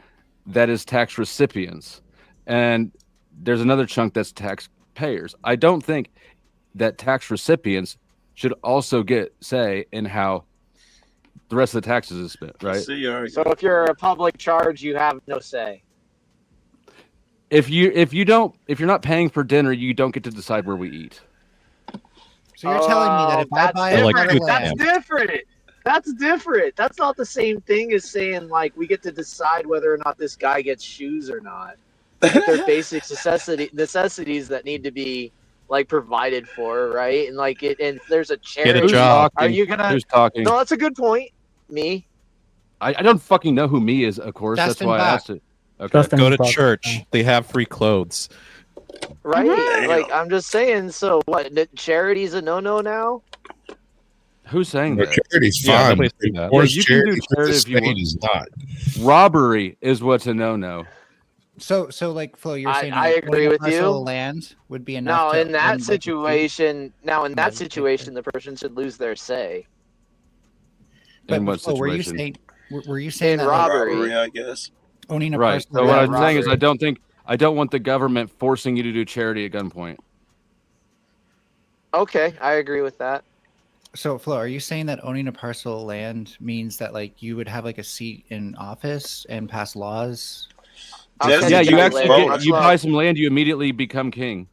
Speaker 9: that is tax recipients, and there's another chunk that's taxpayers. I don't think that tax recipients should also get say in how the rest of the taxes is spent, right?
Speaker 7: So if you're a public charge, you have no say.
Speaker 9: If you're not paying for dinner, you don't get to decide where we eat.
Speaker 3: So you're telling me that if I buy
Speaker 7: that's different. That's different. That's not the same thing as saying we get to decide whether or not this guy gets shoes or not. There's basic necessities that need to be provided for, right? And and there's a charity.
Speaker 1: Get a job.
Speaker 7: Are you gonna?
Speaker 9: Who's talking?
Speaker 7: No, that's a good point. Me.
Speaker 9: I don't fucking know who me is. Of course, that's why I asked it. Okay.
Speaker 1: Go to church. They have free clothes.
Speaker 7: Right. I'm just saying. So what? Charity's a no-no now.
Speaker 9: Who's saying that?
Speaker 6: Charity's
Speaker 1: Yeah,
Speaker 6: fine.
Speaker 1: nobody's saying that.
Speaker 9: Yeah,
Speaker 6: Forced
Speaker 9: you can do
Speaker 6: charity, but
Speaker 9: charity
Speaker 6: the
Speaker 9: if you want.
Speaker 6: state is not.
Speaker 9: Robbery is what's a no-no.
Speaker 3: So like Flo, you're saying
Speaker 7: I
Speaker 3: like,
Speaker 7: agree
Speaker 3: owning a
Speaker 7: with
Speaker 3: parcel
Speaker 7: you.
Speaker 3: of land would be enough.
Speaker 7: Now,
Speaker 3: to
Speaker 7: in that
Speaker 3: win, like,
Speaker 7: situation,
Speaker 3: the
Speaker 7: person should lose their say.
Speaker 3: But
Speaker 9: In what
Speaker 3: Flo,
Speaker 9: situation?
Speaker 3: were you saying
Speaker 7: In
Speaker 3: that like,
Speaker 7: robbery,
Speaker 11: I guess.
Speaker 3: owning a
Speaker 9: Right.
Speaker 3: parcel
Speaker 9: So
Speaker 3: of
Speaker 9: what
Speaker 3: land?
Speaker 9: I'm saying is,
Speaker 7: robbery.
Speaker 9: I don't want the government forcing you to do charity at gunpoint.
Speaker 7: Okay, I agree with that.
Speaker 3: So Flo, are you saying that owning a parcel of land means that like you would have like a seat in office and pass laws?
Speaker 9: Yeah, you actually buy some land, you immediately become king.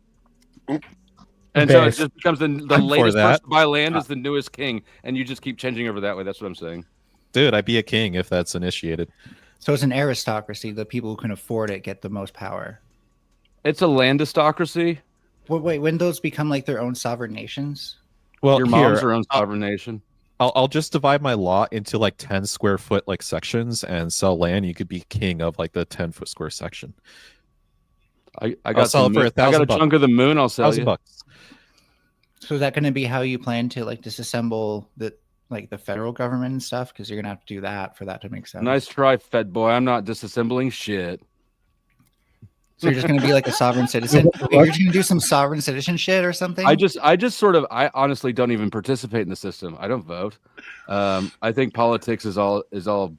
Speaker 9: And so it just becomes the latest person to buy land is the newest king, and you just keep changing over that way. That's what I'm saying.
Speaker 1: Dude, I'd be a king if that's initiated.
Speaker 3: So it's an aristocracy. The people who can afford it get the most power.
Speaker 9: It's a landistocracy.
Speaker 3: Well, wait, when those become like their own sovereign nations?
Speaker 1: Well,
Speaker 9: your mom's her own sovereign nation.
Speaker 1: I'll just divide my lot into like 10 square foot like sections and sell land. You could be king of like the 10-foot square section.
Speaker 9: I
Speaker 1: I'll
Speaker 9: got
Speaker 1: sell it for $1,000.
Speaker 9: I got a chunk of the moon. I'll sell you.
Speaker 1: $1,000.
Speaker 3: So is that going to be how you plan to like disassemble the federal government and stuff? Because you're gonna have to do that for that to make sense.
Speaker 9: Nice try, Fed boy. I'm not disassembling shit.
Speaker 3: So you're just gonna be like a sovereign citizen. Wait, you're just gonna do some sovereign citizen shit or something?
Speaker 9: I just I honestly don't even participate in the system. I don't vote. I think politics is all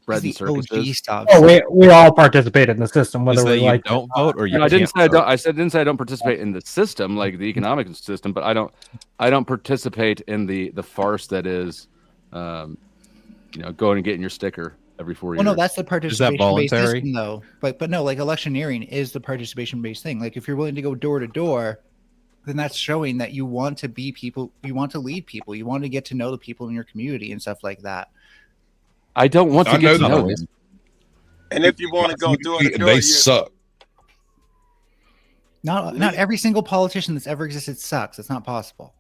Speaker 9: bread and circuses.
Speaker 10: Oh, we all participate in the system, whether we like
Speaker 1: don't vote or you.
Speaker 9: No, I didn't say I don't. Didn't say I don't participate in the system, like the economic system, but I don't participate in the farce that is, going and getting your sticker every 4 years.
Speaker 3: Well, no, that's the participation-based
Speaker 1: voluntary?
Speaker 3: system, though. But no, like electioneering is the participation-based thing. Like if you're willing to go door to door, then that's showing that you want to be people, you want to lead people, you want to get to know the people in your community and stuff like that.
Speaker 9: I don't want to get to know them.
Speaker 11: And if you want to go door to door,
Speaker 6: they suck.
Speaker 3: Not every single politician that's ever existed sucks. It's not possible.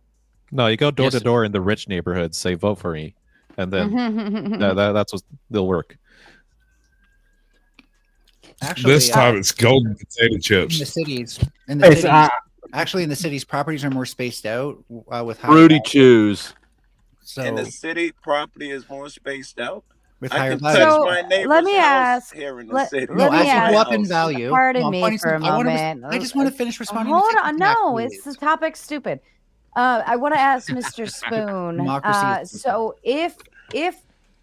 Speaker 1: No, you go door to door in the rich neighborhoods, say vote for me, and then that's what they'll work.
Speaker 3: Actually,
Speaker 6: this time it's golden potato chips.
Speaker 3: In the cities, actually in the cities, properties are more spaced out with
Speaker 9: Fruity Chews.
Speaker 3: So
Speaker 11: and the city property is more spaced out.
Speaker 3: With
Speaker 11: I
Speaker 3: higher
Speaker 11: can
Speaker 3: value.
Speaker 11: touch
Speaker 5: So,
Speaker 11: my neighbor's
Speaker 5: let me
Speaker 11: house
Speaker 5: ask-
Speaker 11: here in the
Speaker 5: let-
Speaker 11: city.
Speaker 5: let me
Speaker 3: as you
Speaker 5: ask-
Speaker 3: go up in value.
Speaker 5: Pardon
Speaker 3: I'm
Speaker 5: me
Speaker 3: pointing
Speaker 5: for a
Speaker 3: I
Speaker 5: moment.
Speaker 3: I just want to finish responding.
Speaker 5: Hold
Speaker 3: to
Speaker 5: on,
Speaker 3: TikTok,
Speaker 5: no,
Speaker 3: please.
Speaker 5: it's the topic's stupid. I want to ask Mr. Spoon.
Speaker 3: Democracy is
Speaker 5: So if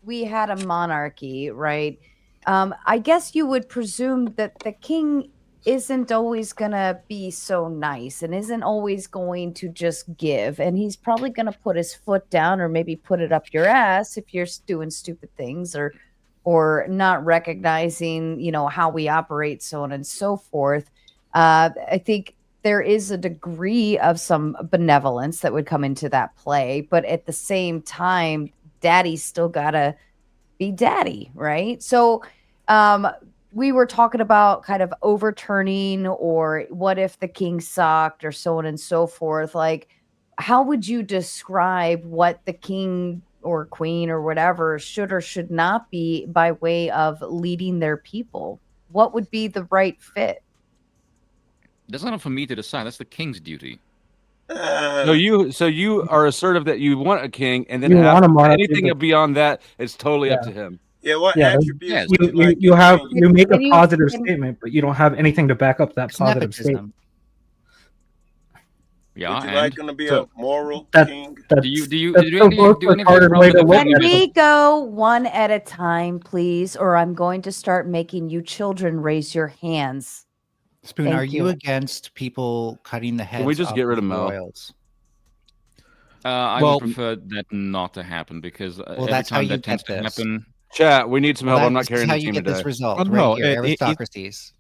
Speaker 5: we had a monarchy, right? I guess you would presume that the king isn't always gonna be so nice and isn't always going to just give, and he's probably gonna put his foot down or maybe put it up your ass if you're doing stupid things or not recognizing, how we operate, so on and so forth. I think there is a degree of some benevolence that would come into that play, but at the same time, daddy's still gotta be daddy, right? So we were talking about kind of overturning or what if the king sucked or so on and so forth. Like, how would you describe what the king or queen or whatever should or should not be by way of leading their people? What would be the right fit?
Speaker 12: That's not for me to decide. That's the king's duty.
Speaker 9: So you are assertive that you want a king, and then
Speaker 10: You want a monarchy,
Speaker 9: anything
Speaker 10: but-
Speaker 9: beyond that, it's totally up to him.
Speaker 11: Yeah, what
Speaker 10: Yeah,
Speaker 11: attributes?
Speaker 10: you make a
Speaker 5: Can you-
Speaker 10: positive
Speaker 5: can-
Speaker 10: statement, but you don't have anything to back up that
Speaker 3: It's
Speaker 10: positive
Speaker 3: nepotism.
Speaker 10: statement.
Speaker 12: Yeah,
Speaker 11: Would you
Speaker 12: and
Speaker 11: like him to be a moral
Speaker 10: That-
Speaker 11: king?
Speaker 10: That's,
Speaker 12: do you
Speaker 10: that's
Speaker 12: do
Speaker 10: the
Speaker 12: any
Speaker 10: most
Speaker 12: do any
Speaker 10: retarded way to look
Speaker 5: Can
Speaker 10: at
Speaker 5: we
Speaker 10: it.
Speaker 5: go one at a time, please? Or I'm going to start making you children raise your hands.
Speaker 3: Spoon,
Speaker 5: Thank
Speaker 3: are you
Speaker 5: you.
Speaker 3: against people cutting the heads?
Speaker 9: we just
Speaker 3: off
Speaker 9: get rid of Mel?
Speaker 3: royals?
Speaker 12: I
Speaker 1: Well-
Speaker 12: would prefer that not to happen because every
Speaker 3: that's how
Speaker 12: time
Speaker 3: you
Speaker 12: that tends
Speaker 3: get
Speaker 12: to
Speaker 3: this.
Speaker 12: happen.
Speaker 9: Chat, we need some help. I'm not
Speaker 3: This is
Speaker 9: carrying
Speaker 3: how
Speaker 9: the
Speaker 3: you
Speaker 9: team
Speaker 3: get this
Speaker 9: today.
Speaker 3: result
Speaker 1: Oh,
Speaker 3: right
Speaker 1: no,
Speaker 3: here. Aristocracies.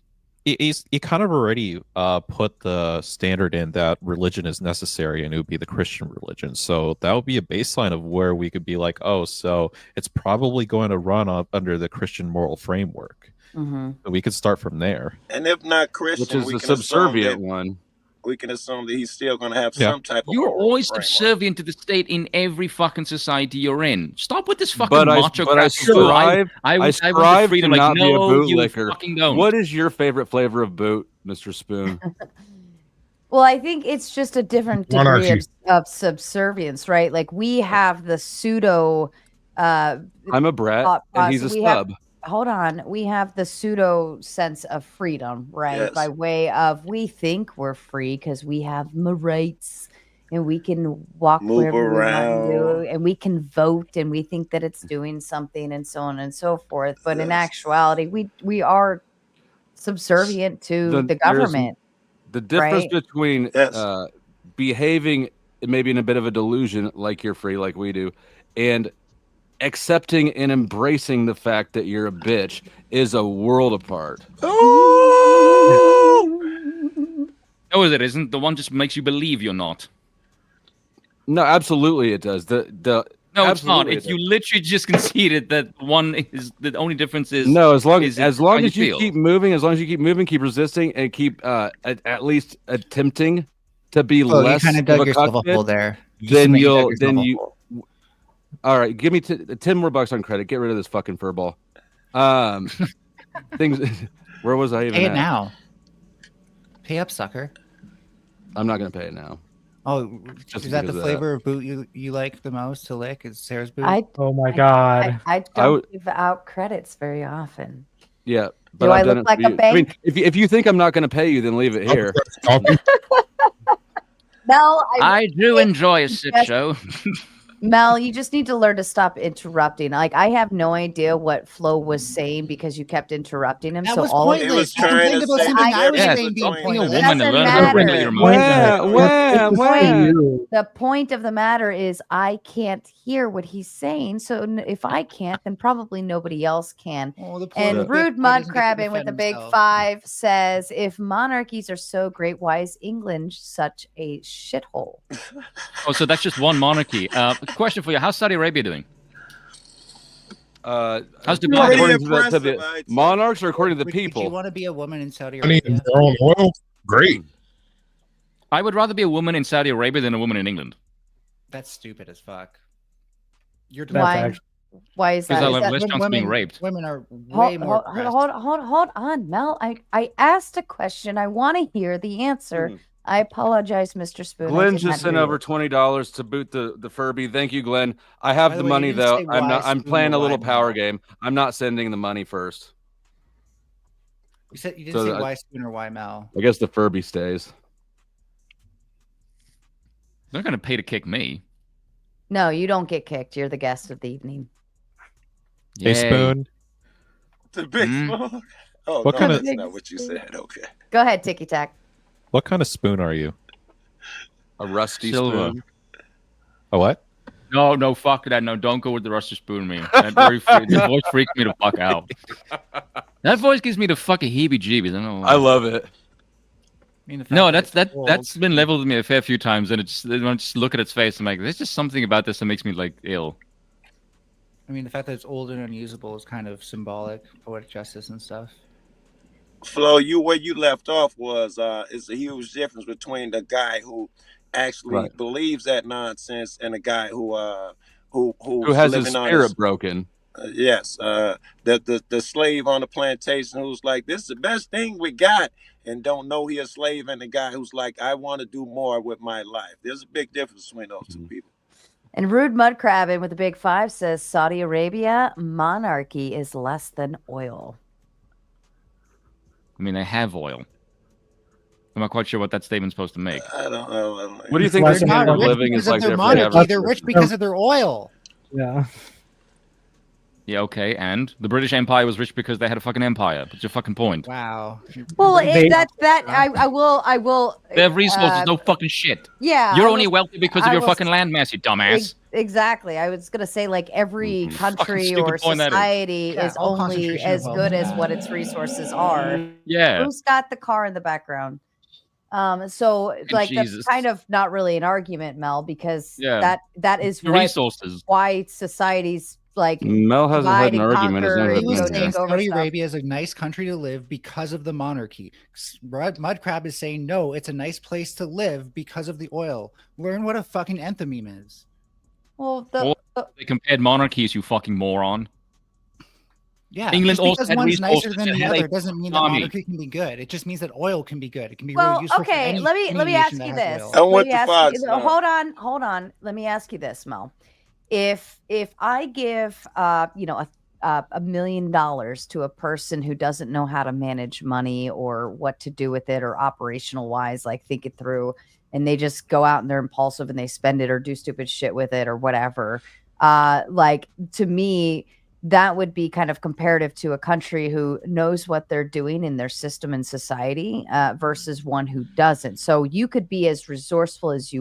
Speaker 1: You kind of already put the standard in that religion is necessary, and it would be the Christian religion. So that would be a baseline of where we could be like, oh, so it's probably going to run up under the Christian moral framework.
Speaker 5: Mm-hmm.
Speaker 1: So we could start from there.
Speaker 11: And if not Christian,
Speaker 9: Which is
Speaker 11: we
Speaker 9: the
Speaker 11: can assume
Speaker 9: subservient
Speaker 11: that
Speaker 9: one.
Speaker 11: we can assume that he's still going to have
Speaker 1: Yeah.
Speaker 11: some type of.
Speaker 12: You're
Speaker 11: moral
Speaker 12: always
Speaker 11: framework.
Speaker 12: subservient to the state in every fucking society you're in. Stop with this fucking
Speaker 9: But I
Speaker 12: macho
Speaker 9: strive.
Speaker 12: I want the
Speaker 9: strive
Speaker 12: freedom.
Speaker 9: to
Speaker 12: Like,
Speaker 9: not be a
Speaker 12: no, you
Speaker 9: bootlicker.
Speaker 12: fucking don't.
Speaker 9: What is your favorite flavor of boot, Mr. Spoon?
Speaker 5: Well, I think it's just a different degree
Speaker 6: Monarchy.
Speaker 5: of subservience, right? Like we have the pseudo.
Speaker 9: I'm a brat, and he's a sub.
Speaker 5: Hold on. We have the pseudo sense of freedom, right?
Speaker 11: Yes.
Speaker 5: By way of we think we're free because we have rights and we can walk
Speaker 11: Move
Speaker 5: wherever we want
Speaker 11: around.
Speaker 5: to, and we can vote, and we think that it's doing something, and so on and so forth. But in actuality, we are subservient to the government.
Speaker 9: The difference
Speaker 5: right?
Speaker 9: between behaving maybe in a bit of a delusion, like you're free, like we do, and accepting and embracing the fact that you're a bitch is a world apart.
Speaker 12: No, it isn't. The one just makes you believe you're not.
Speaker 9: No, absolutely it does.
Speaker 12: No, it's not. If you literally just conceded that one is the only difference is
Speaker 9: no, as long
Speaker 12: as
Speaker 9: you keep moving, keep resisting, and keep at least attempting to be less.
Speaker 3: You kind of dug yourself a hole there.
Speaker 9: Then you. All right, give me 10 more bucks on credit. Get rid of this fucking furball. Things. Where was I even?
Speaker 3: Pay it
Speaker 9: at?
Speaker 3: now. Pay up, sucker.
Speaker 9: I'm not gonna pay it now.
Speaker 3: Oh, is that the flavor of boot you like the most to lick? Is Sarah's boot?
Speaker 10: Oh my god!
Speaker 5: I don't give out credits very often.
Speaker 9: Yeah, but
Speaker 5: Do
Speaker 9: I've
Speaker 5: I
Speaker 9: done
Speaker 5: look
Speaker 9: it
Speaker 5: like
Speaker 9: for
Speaker 5: a
Speaker 9: you.
Speaker 5: bank?
Speaker 9: I mean, if you think I'm not going to pay you, then leave it here.
Speaker 5: Mel,
Speaker 12: I do enjoy a shit show.
Speaker 5: Mel, you just need to learn to stop interrupting. Like, I have no idea what Flo was saying because you kept interrupting him.
Speaker 3: That
Speaker 5: so
Speaker 3: was
Speaker 5: all
Speaker 3: pointless.
Speaker 11: He was
Speaker 3: You complained about something I was saying being pointless.
Speaker 12: woman and learn
Speaker 5: Doesn't
Speaker 12: how to regulate
Speaker 5: matter.
Speaker 12: your mind.
Speaker 5: The point of the matter is I can't hear what he's saying. So if I can't, then probably nobody else can. And Rude Mud Crabbing with the big 5 says, if monarchies are so great, why is England such a shithole?
Speaker 12: Oh, so that's just one monarchy. Question for you: how's Saudi Arabia doing?
Speaker 9: How's
Speaker 12: Dubai?
Speaker 9: according to the monarchs or according to the
Speaker 3: Would
Speaker 9: people?
Speaker 3: you want to be a woman in Saudi
Speaker 6: I need
Speaker 3: Arabia?
Speaker 6: their own oil. Great.
Speaker 12: I would rather be a woman in Saudi Arabia than a woman in England.
Speaker 3: That's stupid as fuck. You're
Speaker 5: Why? Why is that?
Speaker 12: Because I
Speaker 5: Is
Speaker 12: love
Speaker 5: that
Speaker 12: less chance of being raped.
Speaker 3: Women are way more.
Speaker 5: Hold on, Mel. I asked a question. I want to hear the answer. I apologize, Mr. Spoon.
Speaker 9: Glenn just sent over $20 to boot the Furby. Thank you, Glenn. I have the money though. I'm playing a little power game. I'm not sending the money first.
Speaker 3: You didn't say why Spoon or why Mel.
Speaker 9: I guess the Furby stays.
Speaker 12: They're going to pay to kick me.
Speaker 5: No, you don't get kicked. You're the guest of the evening.
Speaker 1: Hey, Spoon.
Speaker 11: The big spoon. Oh,
Speaker 1: What
Speaker 11: no,
Speaker 1: kind of-
Speaker 11: that's not what you said. Okay.
Speaker 5: Go ahead, Ticky Tack.
Speaker 1: What kind of spoon are you?
Speaker 9: A rusty
Speaker 12: Silver.
Speaker 9: spoon.
Speaker 1: A what?
Speaker 12: No, fuck that. No, don't go with the rusty spoon, me. That the voice freaks me the fuck out. That voice gives me the fucking heebie-jeebies. I don't know why.
Speaker 9: I love it.
Speaker 12: No, that's been leveled with me a fair few times, and when I just look at its face, I'm like, there's just something about this that makes me like ill.
Speaker 3: I mean, the fact that it's old and unusable is kind of symbolic, poetic justice and stuff.
Speaker 11: Flo, where you left off was it's a huge difference between the guy who actually believes that nonsense and a guy who
Speaker 9: has his spirit broken.
Speaker 11: Yes, the slave on the plantation who's like, this is the best thing we got, and don't know he a slave, and the guy who's like, I want to do more with my life. There's a big difference between those two people.
Speaker 5: And Rude Mud Crabbing with the big 5 says Saudi Arabia monarchy is less than oil.
Speaker 12: I mean, they have oil. I'm not quite sure what that statement's supposed to make.
Speaker 11: I don't know.
Speaker 9: What do you think their standard of living is like?
Speaker 3: Their monarchy, they're rich because of their oil.
Speaker 10: Yeah.
Speaker 12: Yeah, okay, and the British Empire was rich because they had a fucking empire. What's your fucking point?
Speaker 3: Wow.
Speaker 5: Well, I will.
Speaker 12: They have resources, no fucking shit.
Speaker 5: Yeah.
Speaker 12: You're only wealthy because of your fucking landmass, you dumbass.
Speaker 5: Exactly. I was gonna say, like, every country or society is only as good as what its resources are.
Speaker 12: Yeah.
Speaker 5: Who's got the car in the background? So like that's kind of not really an argument, Mel, because that is
Speaker 12: resources.
Speaker 5: Why societies like
Speaker 9: Mel hasn't had an argument.
Speaker 3: Saudi Arabia is a nice country to live because of the monarchy. Mudcrab is saying no, it's a nice place to live because of the oil. Learn what a fucking enthymeme is.
Speaker 5: Well,
Speaker 12: they compared monarchies, you fucking moron.
Speaker 3: Yeah,
Speaker 12: England
Speaker 3: just
Speaker 12: also
Speaker 3: because
Speaker 12: had
Speaker 3: one's nicer
Speaker 12: resources
Speaker 3: than
Speaker 12: and
Speaker 3: the
Speaker 12: had
Speaker 3: other
Speaker 12: a
Speaker 3: doesn't mean that
Speaker 12: army.
Speaker 3: monarchy can be good. It just means that oil can be good. It can be
Speaker 5: Well,
Speaker 3: really useful for
Speaker 5: okay,
Speaker 3: any,
Speaker 5: let me ask
Speaker 3: nation
Speaker 5: you
Speaker 3: that has
Speaker 5: this.
Speaker 3: oil.
Speaker 11: I'm
Speaker 5: Let
Speaker 11: with
Speaker 5: me
Speaker 11: the
Speaker 5: ask
Speaker 11: Fox
Speaker 5: you.
Speaker 11: now.
Speaker 5: Hold on. Let me ask you this, Mel. If I give $1 million to a person who doesn't know how to manage money or what to do with it or operational wise, like think it through, and they just go out and they're impulsive and they spend it or do stupid shit with it or whatever, like to me, that would be kind of comparative to a country who knows what they're doing in their system and society versus one who doesn't. So you could be as resourceful as you